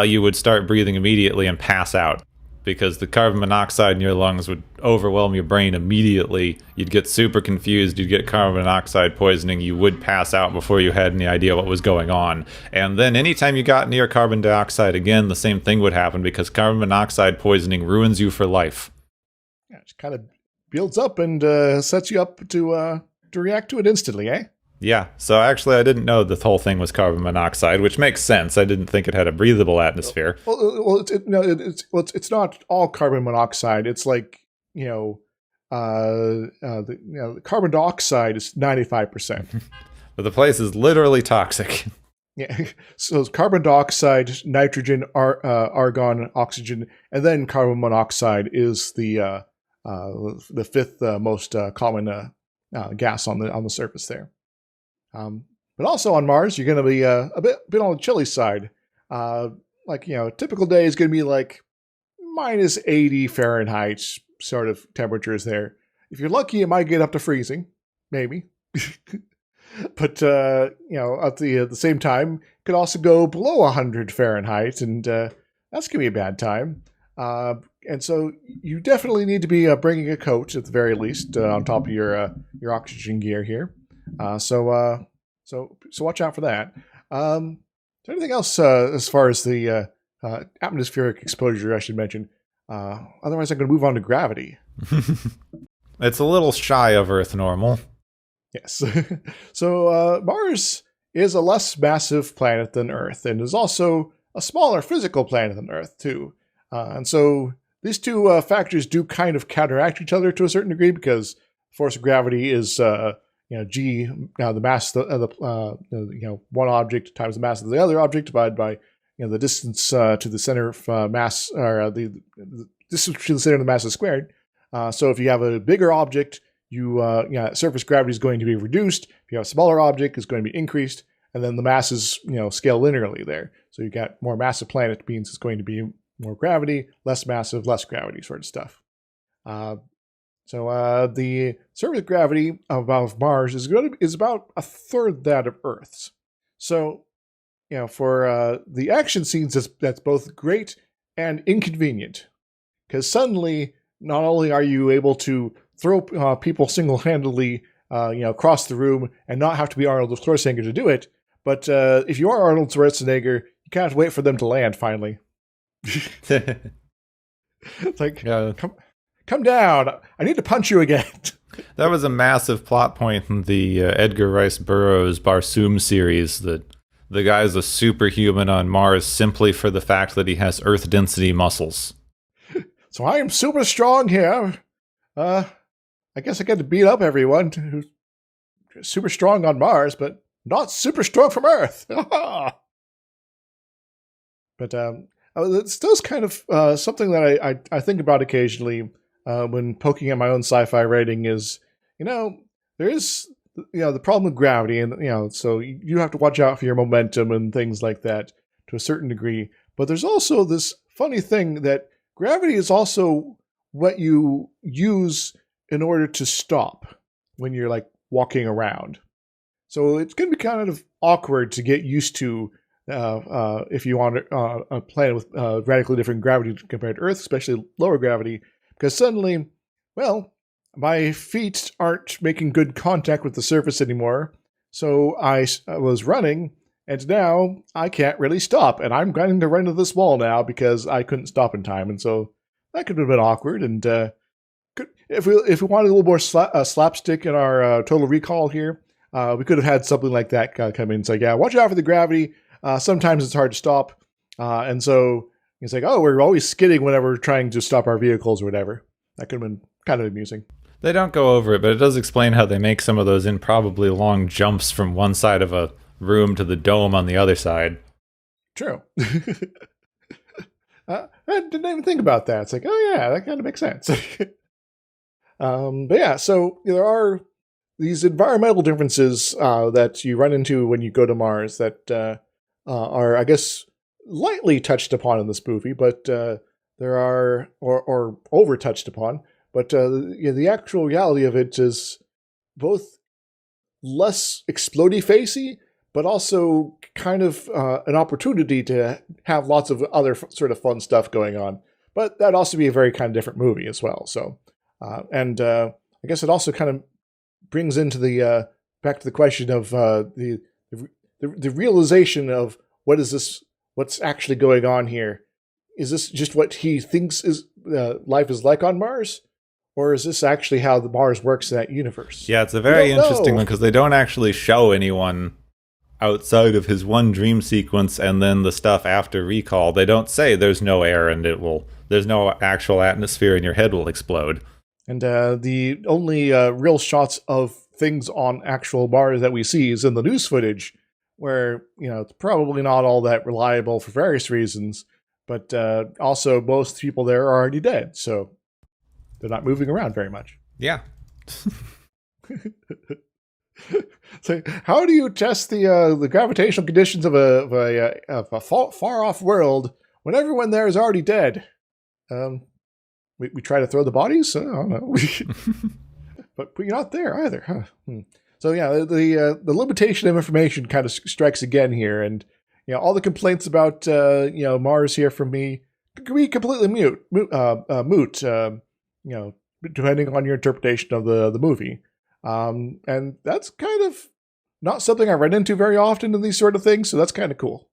you would start breathing immediately and pass out, because the carbon monoxide in your lungs would overwhelm your brain immediately. You'd get super confused. You'd get carbon monoxide poisoning. You would pass out before you had any idea what was going on. And then anytime you got near carbon dioxide again, the same thing would happen, because carbon monoxide poisoning ruins you for life. Yeah, it kind of builds up and sets you up to react to it instantly, eh? Yeah, so actually I didn't know the whole thing was carbon monoxide, which makes sense. I didn't think it had a breathable atmosphere. Well, it's not all carbon monoxide. It's like, the carbon dioxide is 95%. But the place is literally toxic. Yeah, so it's carbon dioxide, nitrogen, argon, oxygen, and then carbon monoxide is the fifth most common gas on the surface there. But also on Mars, you're going to be a bit on the chilly side. Like typical day is going to be like minus 80 Fahrenheit sort of temperatures there. If you're lucky, it might get up to freezing, maybe. But at the same time, it could also go below 100 Fahrenheit, and that's gonna be a bad time. And so you definitely need to be bringing a coat at the very least on top of your oxygen gear here. So watch out for that. Is there anything else as far as the atmospheric exposure I should mention? Otherwise, I'm going to move on to gravity. It's a little shy of Earth normal. Yes. So Mars is a less massive planet than Earth, and is also a smaller physical planet than Earth, too. And so these two factors do kind of counteract each other to a certain degree, because force of gravity is g, the mass of the one object times the mass of the other object divided by the distance to the center of mass, or the distance to the center of the mass is squared. So if you have a bigger object, surface gravity is going to be reduced. If you have a smaller object, it's going to be increased, and then the masses scale linearly there. So you got more massive planet means it's going to be more gravity, less massive, less gravity sort of stuff. So the surface gravity of Mars is about a third that of Earth's. So for the action scenes, that's both great and inconvenient, because suddenly not only are you able to throw people single-handedly across the room and not have to be Arnold Schwarzenegger to do it, but if you are Arnold Schwarzenegger, you can't wait for them to land finally. It's like, come down, I need to punch you again. That was a massive plot point in the Edgar Rice Burroughs Barsoom series, that the guy's a superhuman on Mars simply for the fact that he has Earth density muscles. So I am super strong here. I guess I get to beat up everyone who's super strong on Mars, but not super strong from Earth. But it's still kind of something that I think about occasionally when poking at my own sci-fi rating is, there is, the problem with gravity, and, so you have to watch out for your momentum and things like that to a certain degree. But there's also this funny thing that gravity is also what you use in order to stop when you're like walking around. So it's going to be kind of awkward to get used to if you want a planet with radically different gravity compared to Earth, especially lower gravity, because suddenly, well, my feet aren't making good contact with the surface anymore. So I was running, and now I can't really stop, and I'm going to run into this wall now because I couldn't stop in time, and so that could have been awkward. And if we wanted a little more slapstick in our Total Recall here, we could have had something like that come in. It's like, yeah, watch out for the gravity. Sometimes it's hard to stop, and so it's like, oh, we're always skidding whenever we're trying to stop our vehicles or whatever. That could have been kind of amusing. They don't go over it, but it does explain how they make some of those improbably long jumps from one side of a room to the dome on the other side. True. I didn't even think about that. It's like, oh yeah, that kind of makes sense. But yeah, so there are these environmental differences that you run into when you go to Mars that are, I guess, lightly touched upon in this movie, but there are, or over touched upon. But the actual reality of it is both less explodey-facey, but also kind of an opportunity to have lots of other sort of fun stuff going on. But that'd also be a very kind of different movie as well. So, I guess it also kind of brings into the back to the question of the realization of what's actually going on here. Is this just what he thinks is life is like on Mars? Or is this actually how the Mars works in that universe? Yeah, it's a very interesting one, because they don't actually show anyone outside of his one dream sequence and then the stuff after recall. They don't say there's no air and there's no actual atmosphere and your head will explode. And the only real shots of things on actual Mars that we see is in the news footage, where, it's probably not all that reliable for various reasons, but also most people there are already dead, so they're not moving around very much. Yeah. So how do you test the gravitational conditions of a far off world when everyone there is already dead? We try to throw the bodies? I don't know. but you're not there either, huh? So yeah, the limitation of information kind of strikes again here, and all the complaints about Mars here from me can be completely moot. Depending on your interpretation of the movie. And that's kind of not something I run into very often in these sort of things, so that's kind of cool.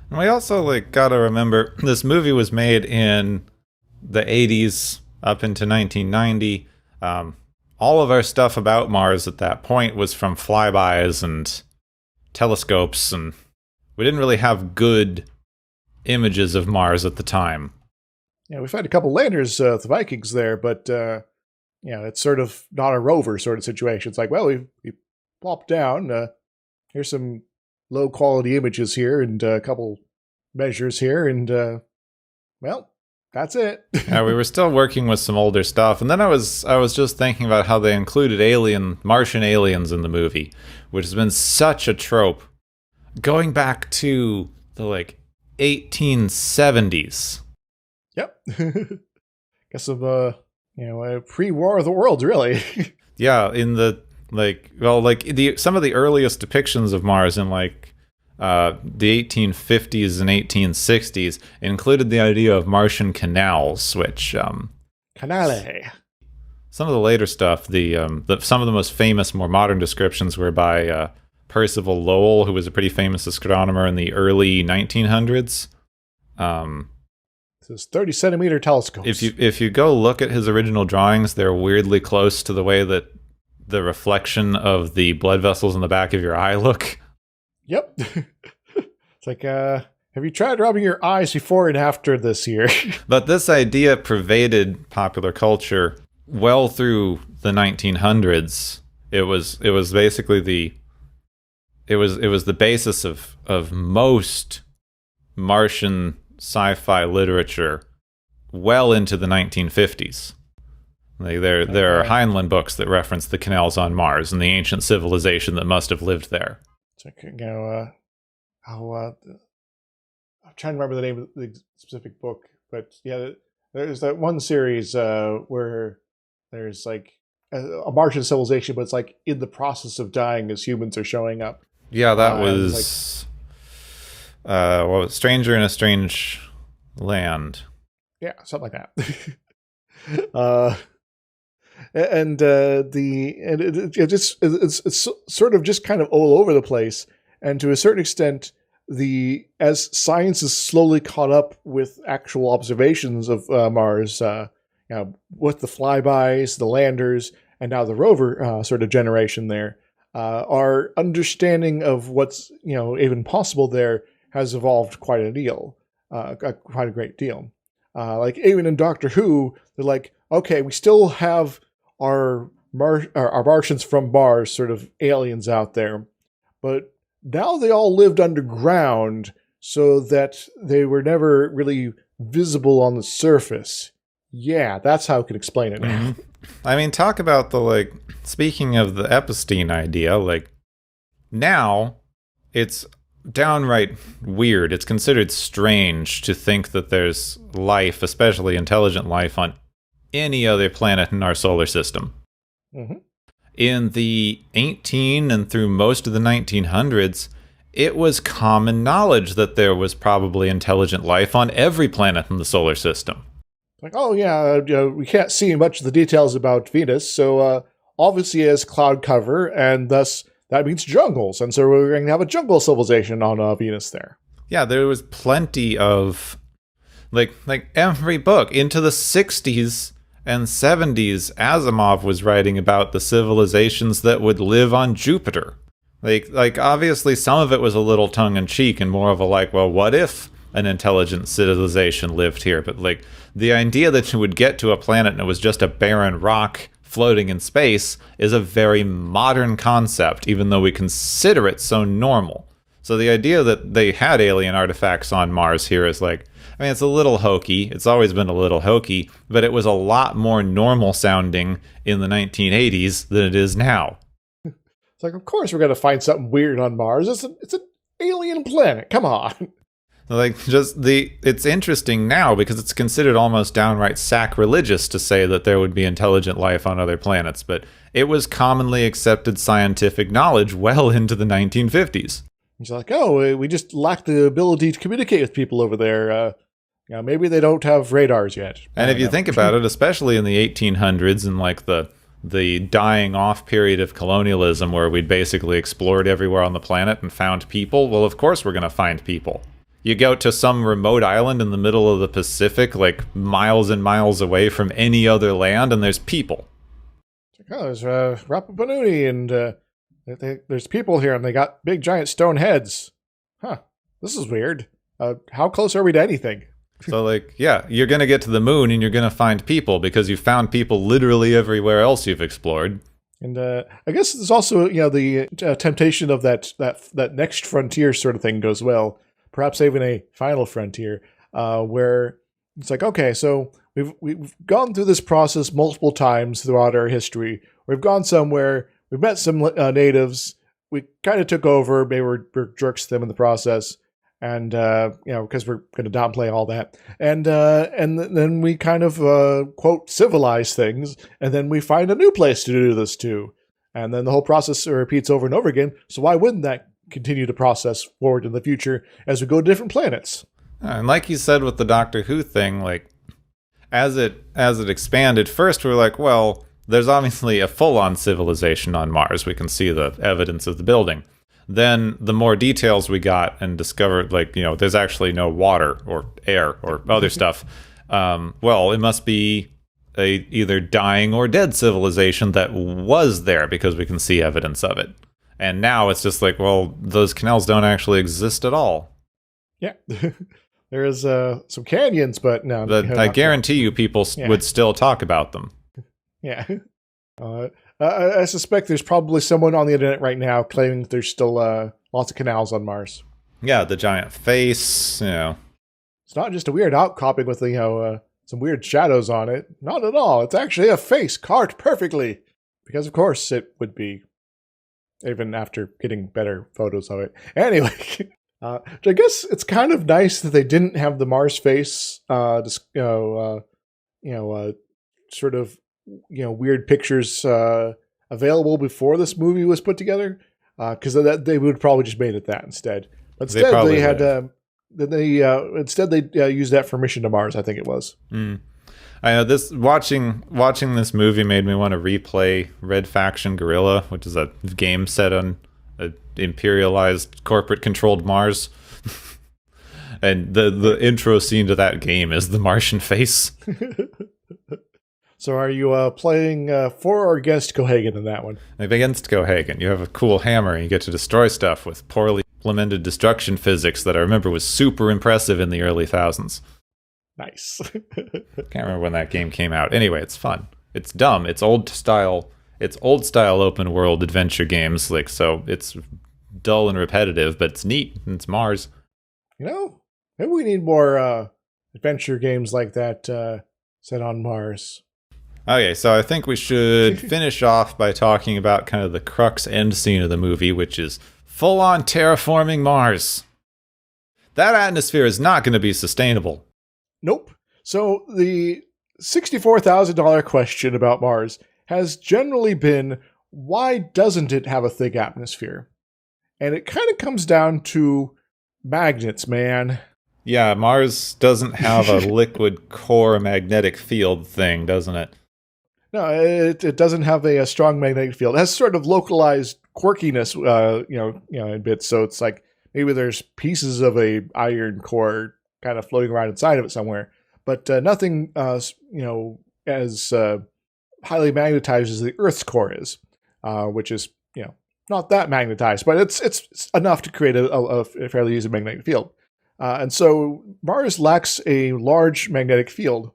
And we also gotta remember this movie was made in the 80s up into 1990. All of our stuff about Mars at that point was from flybys and telescopes, and we didn't really have good images of Mars at the time. Yeah, we've had a couple landers with the Vikings there, but it's sort of not a rover sort of situation. It's like, well, we plopped down. Here's some low quality images here and a couple measures here, and well, that's it. Yeah, we were still working with some older stuff, and then I was just thinking about how they included Martian aliens in the movie, which has been such a trope, going back to the 1870s. Yep. Guess of pre-War of the Worlds, really. Yeah, in the some of the earliest depictions of Mars in the 1850s and 1860s included the idea of Martian canals, which Canale. Some of the later stuff, some of the most famous, more modern descriptions were by Percival Lowell, who was a pretty famous astronomer in the early 1900s. This 30-centimeter telescopes. If you go look at his original drawings, they're weirdly close to the way that the reflection of the blood vessels in the back of your eye look. Yep. It's like, have you tried rubbing your eyes before and after this year? But this idea pervaded popular culture well through the 1900s. It was basically it was the basis of most Martian sci-fi literature well into the 1950s. There are Heinlein books that reference the canals on Mars and the ancient civilization that must have lived there. So, I'm trying to remember the name of the specific book, but yeah, there's that one series where there's a Martian civilization, but it's in the process of dying as humans are showing up. Yeah, that was Stranger in a Strange Land. Yeah, something like that. It's sort of just kind of all over the place, and to a certain extent, as science is slowly caught up with actual observations of Mars, with the flybys, the landers, and now the rover sort of generation there, our understanding of what's even possible there has evolved quite a great deal. Even in Doctor Who, they're like, okay, we still have our Martians from Mars sort of aliens out there, but now they all lived underground so that they were never really visible on the surface. Yeah, that's how I can explain it now. Mm-hmm. I mean, talk about speaking of the Epstein idea, now it's downright weird. It's considered strange to think that there's life, especially intelligent life, on any other planet in our solar system. Mm-hmm. In the 18 and through most of the 1900s, it was common knowledge that there was probably intelligent life on every planet in the solar system. We can't see much of the details about Venus, so obviously it has cloud cover, and thus that means jungles, and so we're going to have a jungle civilization on Venus there. Yeah, there was plenty of, every book into the 60s and 70s, Asimov was writing about the civilizations that would live on Jupiter. Obviously some of it was a little tongue-in-cheek and more of a what if an intelligent civilization lived here? But the idea that you would get to a planet and it was just a barren rock floating in space is a very modern concept, even though we consider it so normal. So the idea that they had alien artifacts on Mars here is like, I mean, it's a little hokey. It's always been a little hokey, but it was a lot more normal sounding in the 1980s than it is now. It's like, of course we're going to find something weird on Mars. It's an alien planet. Come on. Like, it's interesting now because it's considered almost downright sacrilegious to say that there would be intelligent life on other planets, but it was commonly accepted scientific knowledge well into the 1950s. He's like, oh, we just lack the ability to communicate with people over there. Maybe they don't have radars yet. And if you think about it, especially in the 1800s and like the dying off period of colonialism where we'd basically explored everywhere on the planet and found people, well, of course we're going to find people. You go to some remote island in the middle of the Pacific, like miles and miles away from any other land, and there's people. It's like, oh, there's Rapa Nui, and there's people here, and they got big giant stone heads. Huh, this is weird. How close are we to anything? So, like, yeah, you're going to get to the moon, and you're going to find people, because you found people literally everywhere else you've explored. And I guess there's also, the temptation of that next frontier sort of thing goes well. Perhaps even a final frontier, where it's like, okay, so we've gone through this process multiple times throughout our history. We've gone somewhere, we've met some natives, we kind of took over, maybe we're jerks to them in the process, and because we're going to downplay all that, and then we kind of quote civilize things, and then we find a new place to do this to, and then the whole process repeats over and over again. So why wouldn't that continue to process forward in the future as we go to different planets? And like you said with the Doctor Who thing, like as it expanded, first we were like, well, there's obviously a full-on civilization on Mars. We can see the evidence of the building. Then the more details we got and discovered, like, there's actually no water or air or other stuff. Well, it must be a either dying or dead civilization that was there because we can see evidence of it. And now it's just like, well, those canals don't actually exist at all. Yeah. There is some canyons, but no. But I guarantee you people would still talk about them. Yeah. I suspect there's probably someone on the internet right now claiming that there's still lots of canals on Mars. Yeah, the giant face, It's not just a weird outcropping with, some weird shadows on it. Not at all. It's actually a face carved perfectly. Because, of course, it would be. Even after getting better photos of it. Anyway, I guess it's kind of nice that they didn't have the Mars face, sort of, weird pictures available before this movie was put together, because they would probably just made it that instead. But instead they used that for Mission to Mars, I think it was. I know this watching this movie made me want to replay Red Faction Guerrilla, which is a game set on an imperialized, corporate-controlled Mars. And the intro scene to that game is the Martian face. So are you playing for or against Cohagen in that one? Against Cohagen. You have a cool hammer and you get to destroy stuff with poorly implemented destruction physics that I remember was super impressive in the early thousands. Nice. Can't remember when that game came out. Anyway, it's fun. It's dumb. It's old style open world adventure games. Like, so it's dull and repetitive, but it's neat and it's Mars. Maybe we need more adventure games like that set on Mars. Okay, so I think we should finish off by talking about kind of the crux end scene of the movie, which is full-on terraforming Mars. That atmosphere is not going to be sustainable. Nope. So the $64,000 question about Mars has generally been, why doesn't it have a thick atmosphere? And it kind of comes down to magnets, man. Yeah, Mars doesn't have a liquid core magnetic field thing, doesn't it? No, it doesn't have a strong magnetic field. It has sort of localized quirkiness, in bits. So it's like maybe there's pieces of a iron core kind of floating around inside of it somewhere, but nothing, as highly magnetized as the Earth's core is, which is, not that magnetized, but it's enough to create a fairly easy magnetic field. And so Mars lacks a large magnetic field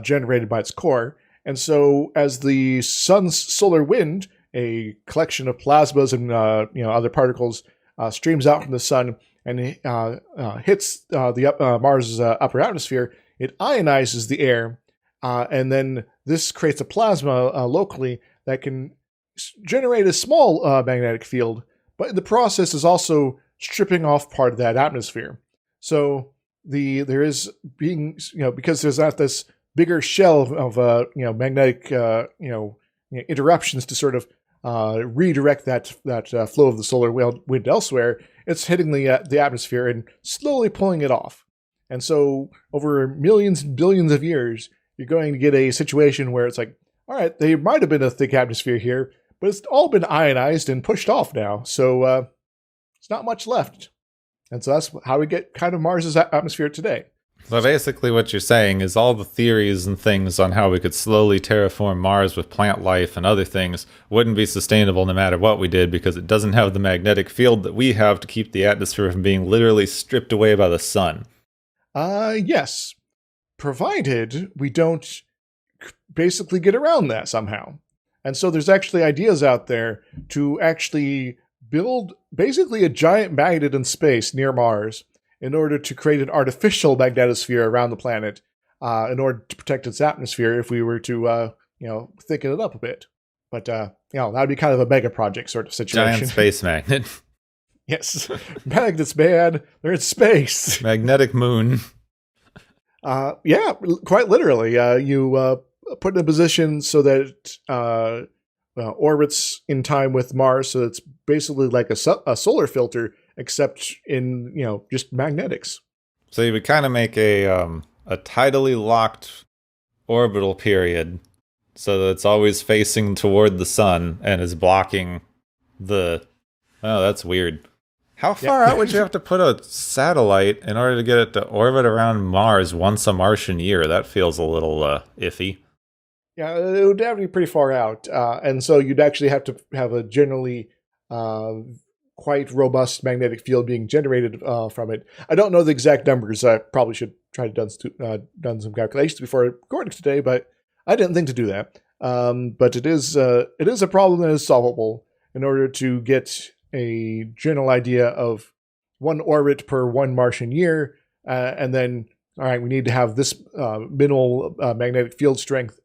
generated by its core. And so as the sun's solar wind, a collection of plasmas and other particles, streams out from the sun and hits Mars' upper atmosphere, it ionizes the air, and then this creates a plasma locally that can generate a small magnetic field, but in the process is also stripping off part of that atmosphere. So there is being, because there's not this bigger shell of magnetic interruptions to sort of redirect that flow of the solar wind elsewhere. It's hitting the atmosphere and slowly pulling it off. And so over millions and billions of years, you're going to get a situation where it's like, all right, there might have been a thick atmosphere here, but it's all been ionized and pushed off now. So it's not much left. And so that's how we get kind of Mars's atmosphere today. So basically what you're saying is all the theories and things on how we could slowly terraform Mars with plant life and other things wouldn't be sustainable no matter what we did, because it doesn't have the magnetic field that we have to keep the atmosphere from being literally stripped away by the sun. Yes. Provided we don't basically get around that somehow. And so there's actually ideas out there to actually build basically a giant magnet in space near Mars in order to create an artificial magnetosphere around the planet in order to protect its atmosphere if we were to, thicken it up a bit. But, that would be kind of a mega project sort of situation. Giant space magnet. Yes. Magnets, man. They're in space. Magnetic moon. Yeah, quite literally. You put in a position so that it orbits in time with Mars, so it's basically like a solar filter, except in, just magnetics. So you would kind of make a tidally locked orbital period so that it's always facing toward the sun and is blocking the... Oh, that's weird. How far out would you have to put a satellite in order to get it to orbit around Mars once a Martian year? That feels a little iffy. Yeah, it would have to be pretty far out. And so you'd actually have to have a generally quite robust magnetic field being generated from it. I don't know the exact numbers. I probably should try to done some calculations before recording today, but I didn't think to do that. But it is a problem that is solvable in order to get a general idea of one orbit per one Martian year, and then, all right, we need to have this minimal magnetic field strength,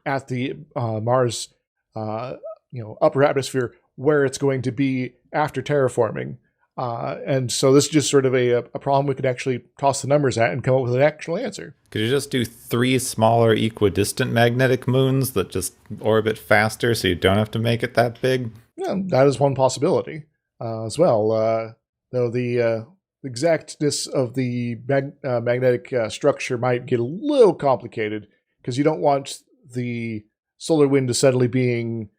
at the Mars, upper atmosphere where it's going to be after terraforming. And so this is just sort of a problem we could actually toss the numbers at and come up with an actual answer. Could you just do 3 smaller equidistant magnetic moons that just orbit faster so you don't have to make it that big? Yeah, that is one possibility as well. Though the exactness of the magnetic structure might get a little complicated, because you don't want the solar wind to suddenly being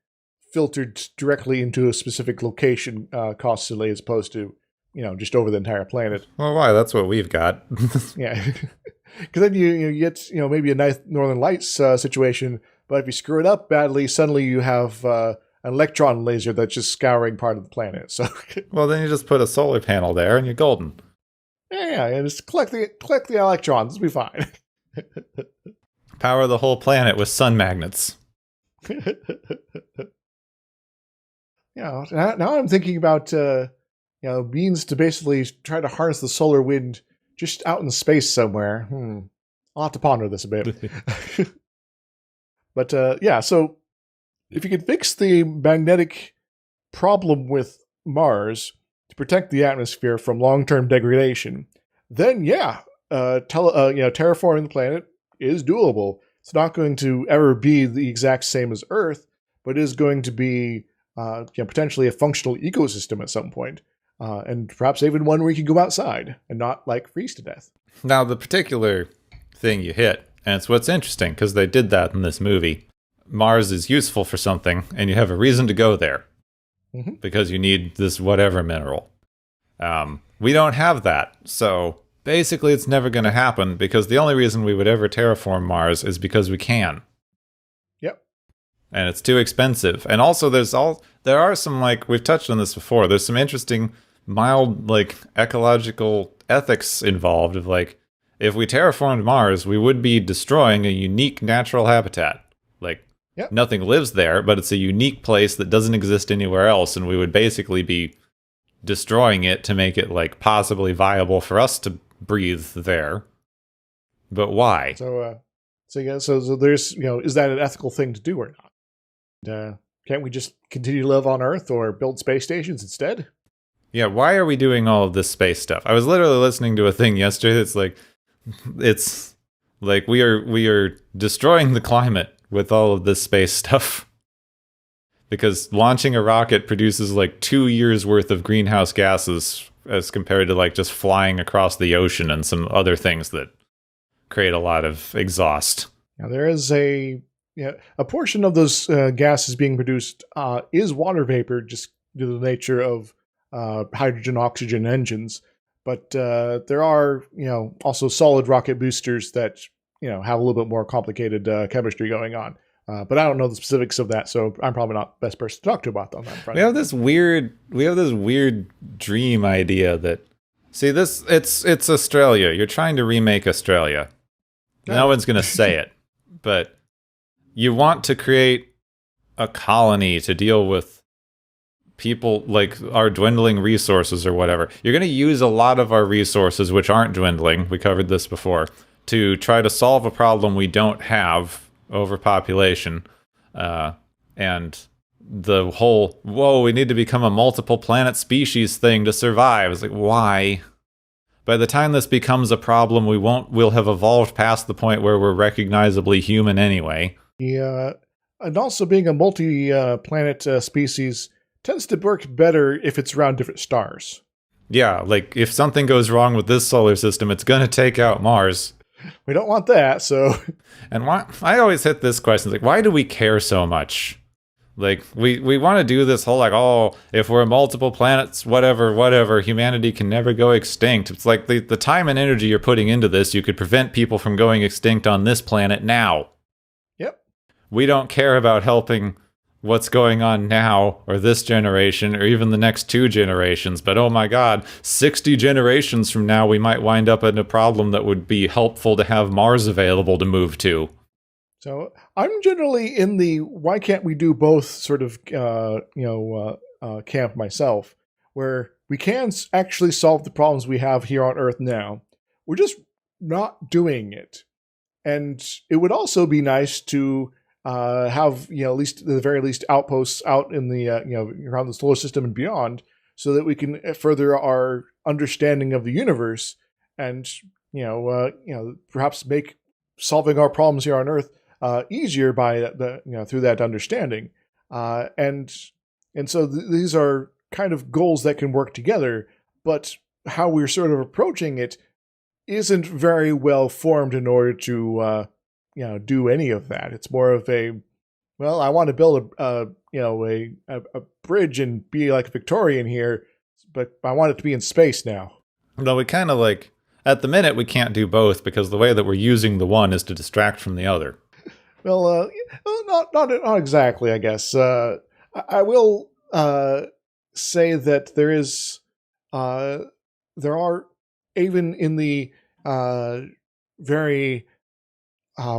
filtered directly into a specific location constantly, as opposed to, just over the entire planet. Well, why? That's what we've got. Yeah. Because then you get, maybe a nice Northern Lights situation, but if you screw it up badly, suddenly you have an electron laser that's just scouring part of the planet. So, well, then you just put a solar panel there and you're golden. Yeah, and just collect the electrons. It'll be fine. Power the whole planet with sun magnets. Now I'm thinking about means to basically try to harness the solar wind just out in space somewhere. I'll have to ponder this a bit. But so if you could fix the magnetic problem with Mars to protect the atmosphere from long-term degradation, then terraforming the planet is doable. It's not going to ever be the exact same as Earth, but it is going to be potentially a functional ecosystem at some point. And perhaps even one where you can go outside and not freeze to death. Now, the particular thing you hit, and it's what's interesting, because they did that in this movie. Mars is useful for something, and you have a reason to go there. Mm-hmm. Because you need this whatever mineral. We don't have that, so basically it's never going to happen, because the only reason we would ever terraform Mars is because we can. Yep. And it's too expensive. And also there are some, we've touched on this before, there's some interesting mild ecological ethics involved of if we terraformed Mars, we would be destroying a unique natural habitat. Yep. Nothing lives there, but it's a unique place that doesn't exist anywhere else, and we would basically be destroying it to make it like possibly viable for us to breathe there. But why? So there's, is that an ethical thing to do or not? Can't we just continue to live on Earth or build space stations instead? Yeah, why are we doing all of this space stuff? I was literally listening to a thing yesterday that's like, it's like we are destroying the climate with all of this space stuff. Because launching a rocket produces like 2 years worth of greenhouse gases as compared to like just flying across the ocean and some other things that create a lot of exhaust. Now there is a portion of those gases being produced is water vapor, just due to the nature of hydrogen oxygen engines. But there are also solid rocket boosters that have a little bit more complicated chemistry going on. But I don't know the specifics of that, so I'm probably not the best person to talk to about that on that front. We have this weird dream idea that, see, it's Australia. You're trying to remake Australia. No one's going to say it, but you want to create a colony to deal with people like our dwindling resources or whatever. You're going to use a lot of our resources, which aren't dwindling. We covered this before, to try to solve a problem we don't have. Overpopulation, and the whole we need to become a multiple planet species thing to survive. It's like, why? By the time this becomes a problem, we'll have evolved past the point where we're recognizably human anyway. Yeah, and also being a multi-planet species tends to work better if it's around different stars. Yeah, like if something goes wrong with this solar system, it's going to take out Mars. We don't want that, so... And why? I always hit this question, like, why do we care so much? Like, we want to do this whole, like, if we're multiple planets, whatever, humanity can never go extinct. It's like the time and energy you're putting into this, you could prevent people from going extinct on this planet now. Yep. We don't care about helping what's going on now, or this generation, or even the next 2 generations. But oh my god, 60 generations from now, we might wind up in a problem that would be helpful to have Mars available to move to. So I'm generally in the why can't we do both sort of camp myself, where we can actually solve the problems we have here on Earth now. We're just not doing it. And it would also be nice to have at least at the very least outposts out in the around the solar system and beyond, so that we can further our understanding of the universe, and perhaps make solving our problems here on Earth easier by through that understanding, and so these are kind of goals that can work together. But how we're sort of approaching it isn't very well formed in order to do any of that. It's more of I want to build a bridge and be like a Victorian here, but I want it to be in space now. Though we kind of like, at the minute, we can't do both because the way that we're using the one is to distract from the other. Well, not exactly, I guess. I will say that there are, even in the very a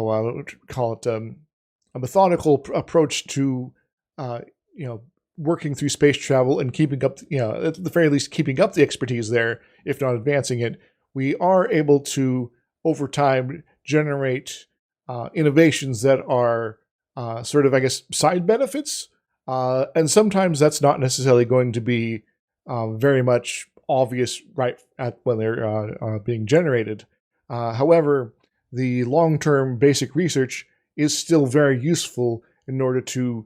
methodical approach to working through space travel and keeping up, at the very least keeping up the expertise there, if not advancing it. We are able to over time generate innovations that are sort of, I guess, side benefits, and sometimes that's not necessarily going to be very much obvious right at when they're being generated. However, the long-term basic research is still very useful in order to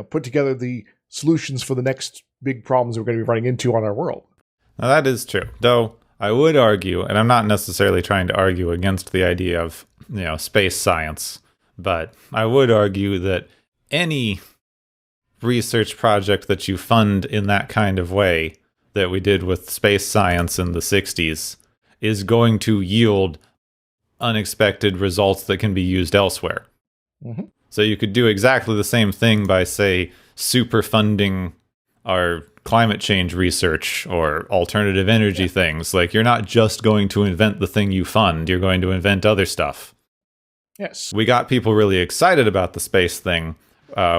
put together the solutions for the next big problems we're going to be running into on our world. Now that is true, though I would argue, and I'm not necessarily trying to argue against the idea of space science, but I would argue that any research project that you fund in that kind of way that we did with space science in the 60s is going to yield unexpected results that can be used elsewhere. Mm-hmm. So you could do exactly the same thing by, say, super funding our climate change research or alternative energy things. Like, you're not just going to invent the thing you fund, you're going to invent other stuff. Yes. We got people really excited about the space thing,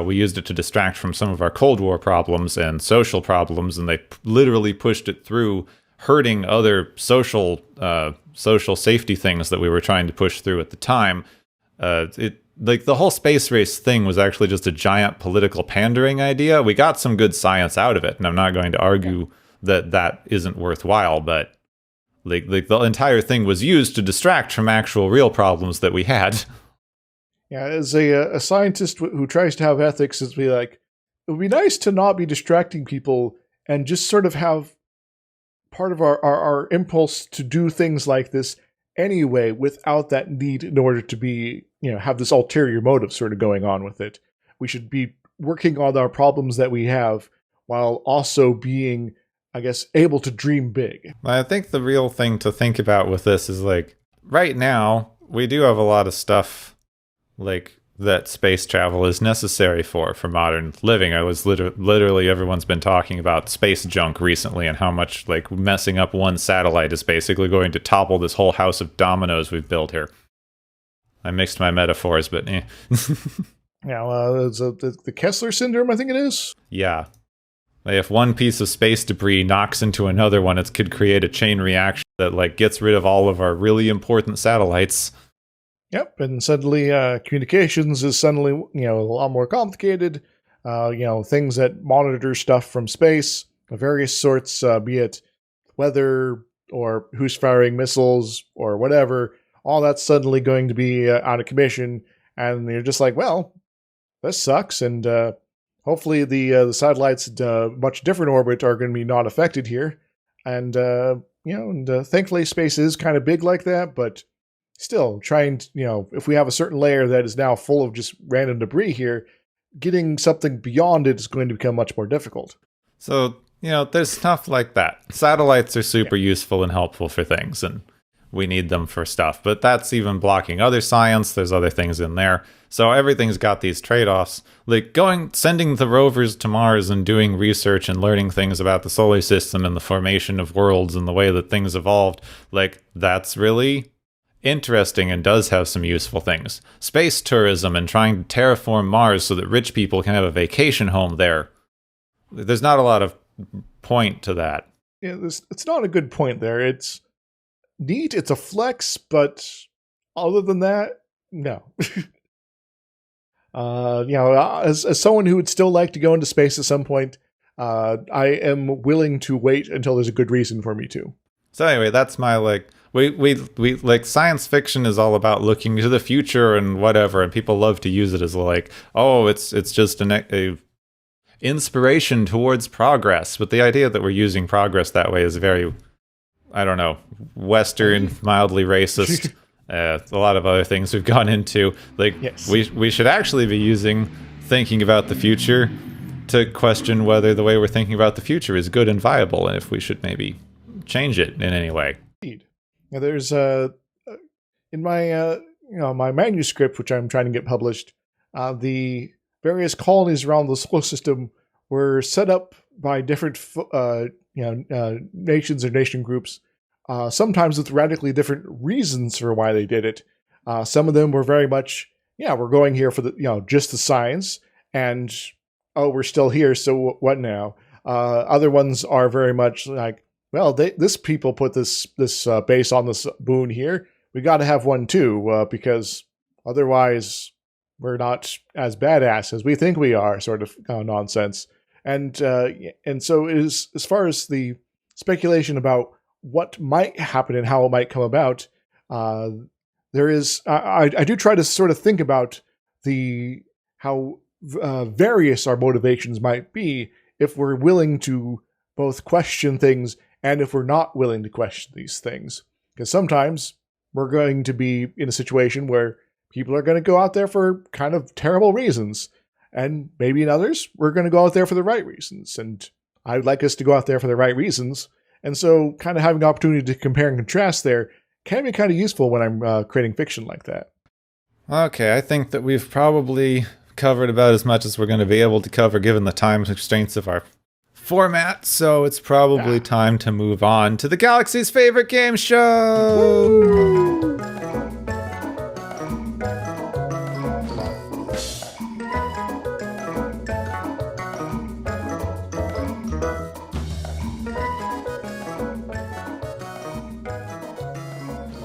we used it to distract from some of our Cold War problems and social problems, and they literally pushed it through, hurting other social safety things that we were trying to push through at the time. Like the whole space race thing was actually just a giant political pandering idea. We got some good science out of it, and I'm not going to argue that isn't worthwhile, but like the entire thing was used to distract from actual real problems that we had. Yeah, as a scientist who tries to have ethics, it's be like, it would be nice to not be distracting people and just sort of have part of our impulse to do things like this anyway, without that need in order to be, have this ulterior motive sort of going on with it. We should be working on our problems that we have while also being, I guess, able to dream big. I think the real thing to think about with this is, like, right now, we do have a lot of stuff, like, that space travel is necessary for modern living. I was literally everyone's been talking about space junk recently and how much, like, messing up one satellite is basically going to topple this whole house of dominoes we've built here. I mixed my metaphors, but Yeah, it's the Kessler syndrome, I think it is. Yeah. Like, if one piece of space debris knocks into another one, it could create a chain reaction that, like, gets rid of all of our really important satellites. Yep, and suddenly communications is suddenly, a lot more complicated. Things that monitor stuff from space of various sorts, be it weather or who's firing missiles or whatever, all that's suddenly going to be out of commission, and you're just like, well, this sucks, and hopefully the satellites in much different orbit are going to be not affected here, and thankfully space is kind of big like that, but still, trying to, if we have a certain layer that is now full of just random debris here, getting something beyond it is going to become much more difficult. So, there's stuff like that. Satellites are super useful and helpful for things, and we need them for stuff. But that's even blocking other science. There's other things in there. So everything's got these trade-offs. Like sending the rovers to Mars and doing research and learning things about the solar system and the formation of worlds and the way that things evolved, like, that's really interesting and does have some useful things. Space tourism and trying to terraform Mars so that rich people can have a vacation home there. There's not a lot of point to that. Yeah, it's not a good point there. It's neat, it's a flex, but other than that, no. As someone who would still like to go into space at some point, I am willing to wait until there's a good reason for me to. So anyway, that's my, like, we like, science fiction is all about looking to the future and whatever, and people love to use it as, like, oh, it's just a inspiration towards progress. But the idea that we're using progress that way is very, I don't know, Western, mildly racist. A lot of other things we've gone into. Like, yes. we should actually be thinking about the future to question whether the way we're thinking about the future is good and viable, and if we should maybe change it in any way. Indeed. Now, there's in my my manuscript, which I'm trying to get published, the various colonies around the solar system were set up by different nations or nation groups, sometimes with radically different reasons for why they did it. Some of them were very much, we're going here for the just the science, and we're still here, so what now? Other ones are very much like, well, this people put this base on this moon here. We got to have one too, because otherwise we're not as badass as we think we are. Sort of nonsense. And so is as far as the speculation about what might happen and how it might come about. There is I do try to sort of think about how various our motivations might be if we're willing to both question things and if we're not willing to question these things. Because sometimes we're going to be in a situation where people are going to go out there for kind of terrible reasons. And maybe in others, we're going to go out there for the right reasons. And I'd like us to go out there for the right reasons. And so kind of having the opportunity to compare and contrast there can be kind of useful when I'm creating fiction like that. Okay, I think that we've probably covered about as much as we're going to be able to cover given the time constraints of our format, so it's probably time to move on to the galaxy's favorite game show!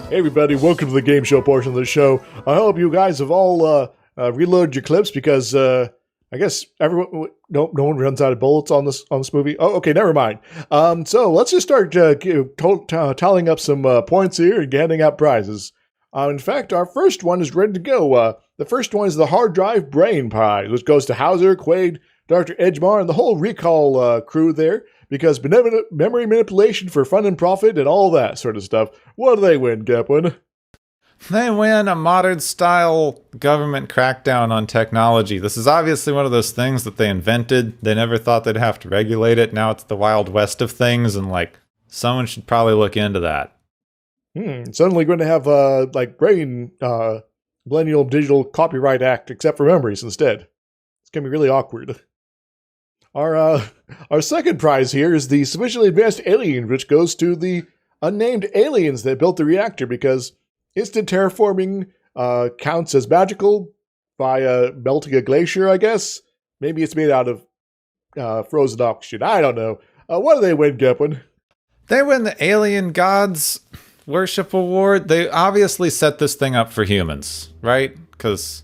Hey everybody, welcome to the game show portion of the show. I hope you guys have all reloaded your clips because I guess everyone no one runs out of bullets on this movie. Oh, okay, never mind. So let's just start tallying up some points here and handing out prizes. In fact, our first one is ready to go. The first one is the Hard Drive Brain Prize, which goes to Hauser, Quaid, Dr. Edgemar, and the whole Recall crew there. Because benevolent memory manipulation for fun and profit and all that sort of stuff. What do they win, Gepwin? They win a modern-style government crackdown on technology. This is obviously one of those things that they invented. They never thought they'd have to regulate it. Now it's the Wild West of things, and, someone should probably look into that. Suddenly going to have, brain, Millennial Digital Copyright Act, except for memories instead. It's going to be really awkward. Our second prize here is the Sufficiently Advanced Alien, which goes to the unnamed aliens that built the reactor because instant terraforming counts as magical by melting a glacier, I guess. Maybe it's made out of frozen oxygen. I don't know. What do they win, Gepwin? They win the Alien Gods Worship Award. They obviously set this thing up for humans, right? Because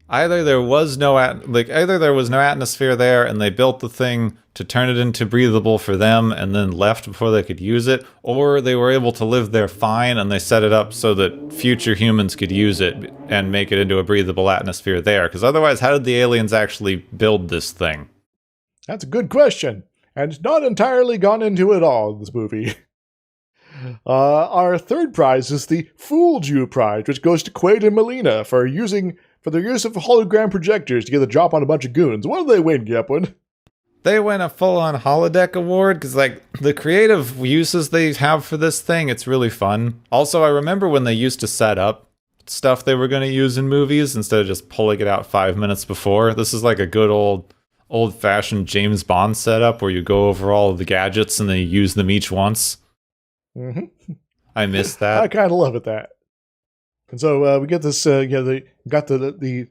either there was no atmosphere there and they built the thing to turn it into breathable for them and then left before they could use it, or they were able to live there fine and they set it up so that future humans could use it and make it into a breathable atmosphere there. Because otherwise, how did the aliens actually build this thing? That's a good question, and it's not entirely gone into it all in this movie. Our third prize is the Fooled You Prize, which goes to Quaid and Melina for their use of hologram projectors to get the drop on a bunch of goons. What do they win, Gepwin? They win a full-on holodeck award, because, the creative uses they have for this thing, it's really fun. Also, I remember when they used to set up stuff they were going to use in movies instead of just pulling it out 5 minutes before. This is like a good old-fashioned James Bond setup where you go over all of the gadgets and then you use them each once. Mm-hmm. I miss that. I kind of love it, that. And so we get this, they got the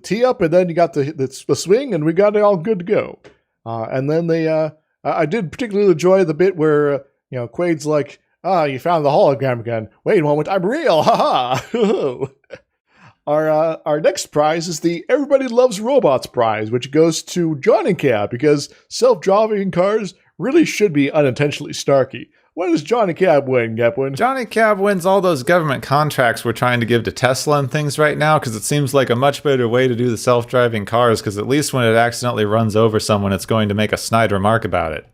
tee up, and then you got the swing, and we got it all good to go. And then I did particularly enjoy the bit where, Quaid's like, you found the hologram again. Wait a moment, I'm real, haha. Our next prize is the Everybody Loves Robots prize, which goes to Johnny Cab, because self-driving cars really should be unintentionally snarky. What does Johnny Cab win, Gepwin? Johnny Cab wins all those government contracts we're trying to give to Tesla and things right now, because it seems like a much better way to do the self-driving cars, because at least when it accidentally runs over someone, it's going to make a snide remark about it.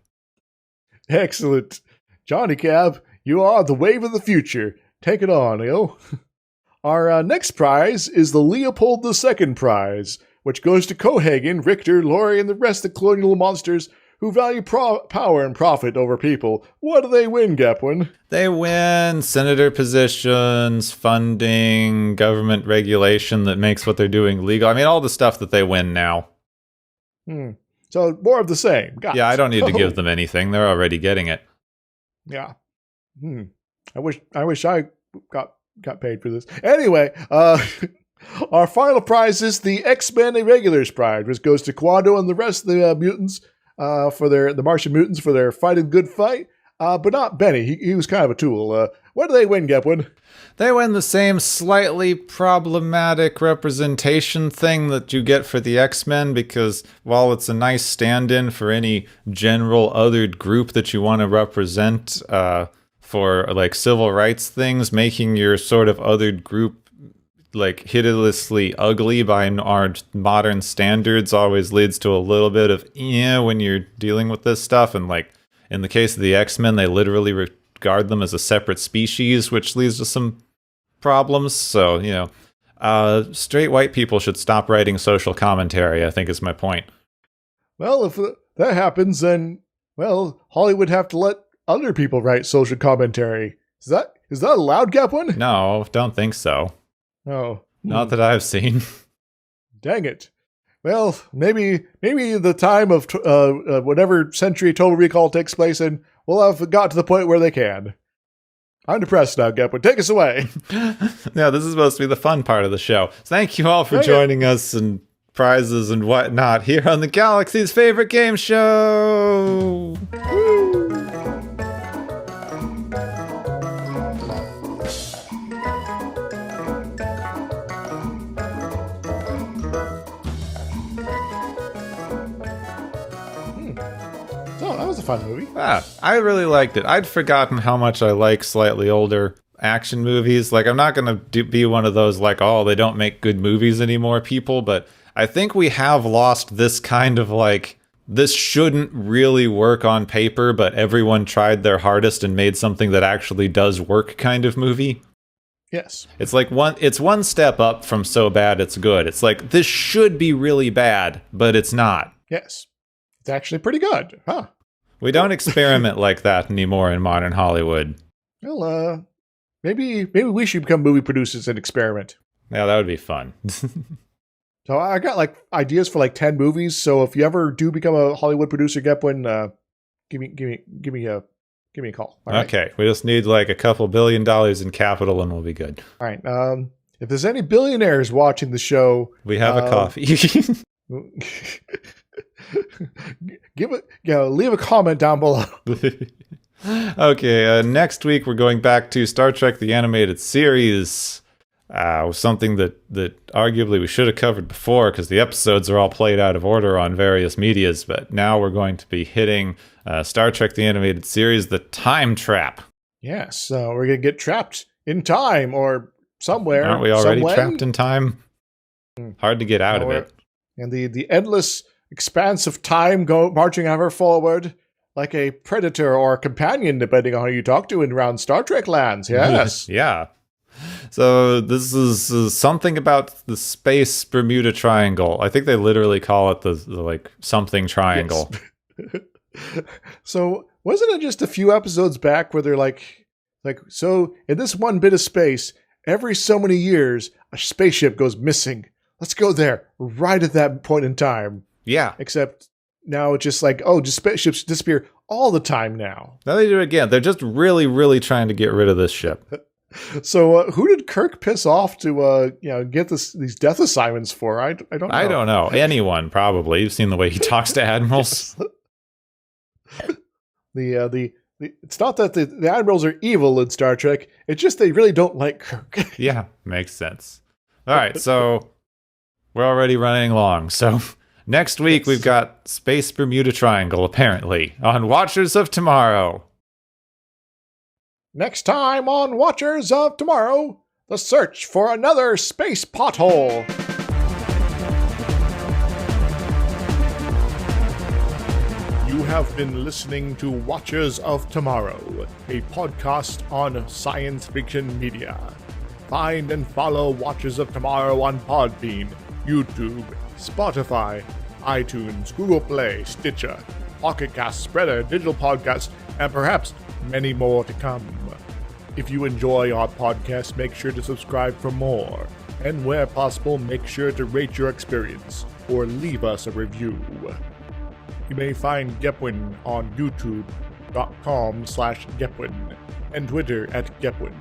Excellent. Johnny Cab, you are the wave of the future. Take it on, yo. Our next prize is the Leopold II prize, which goes to Cohagen, Richter, Laurie, and the rest of the colonial monsters who value power and profit over people. What do they win, Gepwin? They win senator positions, funding, government regulation that makes what they're doing legal. I mean, all the stuff that they win now. So more of the same. Yeah, I don't need to give them anything. They're already getting it. Yeah. I wish I got paid for this. Anyway, our final prize is the X-Men Irregulars prize, which goes to Quando and the rest of the mutants. For the Martian mutants for their fighting good fight, but not Benny. He was kind of a tool. What do they win, Gepwin? They win the same slightly problematic representation thing that you get for the X-Men, because while it's a nice stand-in for any general othered group that you want to represent for civil rights things, making your sort of othered group hideously ugly by our modern standards always leads to a little bit of when you're dealing with this stuff. And in the case of the X-Men, they literally regard them as a separate species, which leads to some problems. So, straight white people should stop writing social commentary, I think is my point. Well, if that happens, then, Hollywood would have to let other people write social commentary. Is that allowed, Gepwin? No, don't think so. Oh. Not that I've seen. Dang it. Well, maybe the time of whatever century Total Recall takes place in, we'll have got to the point where they can. I'm depressed now, Gepwin. Take us away. Yeah, this is supposed to be the fun part of the show. Thank you all for joining us and prizes and whatnot here on the Galaxy's favorite game show. Woo! Oh, that was a fun movie. I really liked it. I'd forgotten how much I like slightly older action movies. Like, I'm not going to be one of those, like, oh, they don't make good movies anymore people, but I think we have lost this kind of, like, this shouldn't really work on paper, but everyone tried their hardest and made something that actually does work kind of movie. Yes. It's like one step up from so bad it's good. It's like, this should be really bad, but it's not. Yes. It's actually pretty good. Huh. We don't experiment like that anymore in modern Hollywood. Well, maybe we should become movie producers and experiment. Yeah, that would be fun. So I got like ideas for like 10 movies. So if you ever do become a Hollywood producer, Gepwin, give me a call. All right? Okay, we just need like a couple $1 billion in capital and we'll be good. All right. If there's any billionaires watching the show, We have a coffee. leave a comment down below. Okay, next week we're going back to Star Trek the Animated Series. Something that arguably we should have covered before because the episodes are all played out of order on various medias, but now we're going to be hitting Star Trek the Animated Series, The Time Trap. Yes, so we're going to get trapped in time or somewhere. Aren't we already trapped in time? Hard to get out of it. And the endless expanse of time marching ever forward like a predator or a companion, depending on who you talk to in around Star Trek lands. Yes. Yeah. So this is something about the space Bermuda Triangle. I think they literally call it the like something triangle. Yes. So wasn't it just a few episodes back where they're like so in this one bit of space, every so many years a spaceship goes missing. Let's go there right at that point in time. Yeah. Except now it's just like, just spaceships disappear all the time now. Now they do it again. They're just really, really trying to get rid of this ship. So who did Kirk piss off to get these death assignments for? I don't know. I don't know. Anyone, probably. You've seen the way he talks to admirals. It's not that the admirals are evil in Star Trek. It's just they really don't like Kirk. Yeah, makes sense. All right, so we're already running long. So next week we've got Space Bermuda Triangle, apparently, on Watchers of Tomorrow. Next time on Watchers of Tomorrow, the search for another space pothole. You have been listening to Watchers of Tomorrow, a podcast on science fiction media. Find and follow Watchers of Tomorrow on Podbean, YouTube, Spotify, iTunes, Google Play, Stitcher, Pocket Cast, Spreader, Digital Podcast, and perhaps many more to come. If you enjoy our podcast, make sure to subscribe for more. And where possible, make sure to rate your experience or leave us a review. You may find Gepwin on youtube.com/Gepwin and Twitter @Gepwin.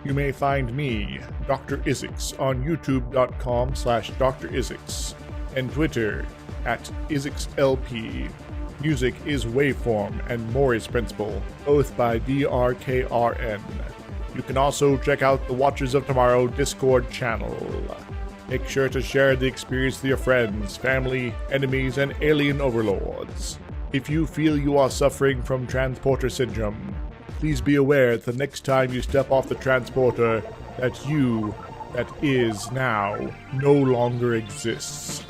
You may find me, Dr. Isix, on youtube.com/Dr. Isix and Twitter @IsixLP. Music is Waveform and Mori's Principle, both by DRKRN. You can also check out the Watchers of Tomorrow Discord channel. Make sure to share the experience with your friends, family, enemies, and alien overlords. If you feel you are suffering from transporter syndrome, please be aware that the next time you step off the transporter, that you, that is now, no longer exists.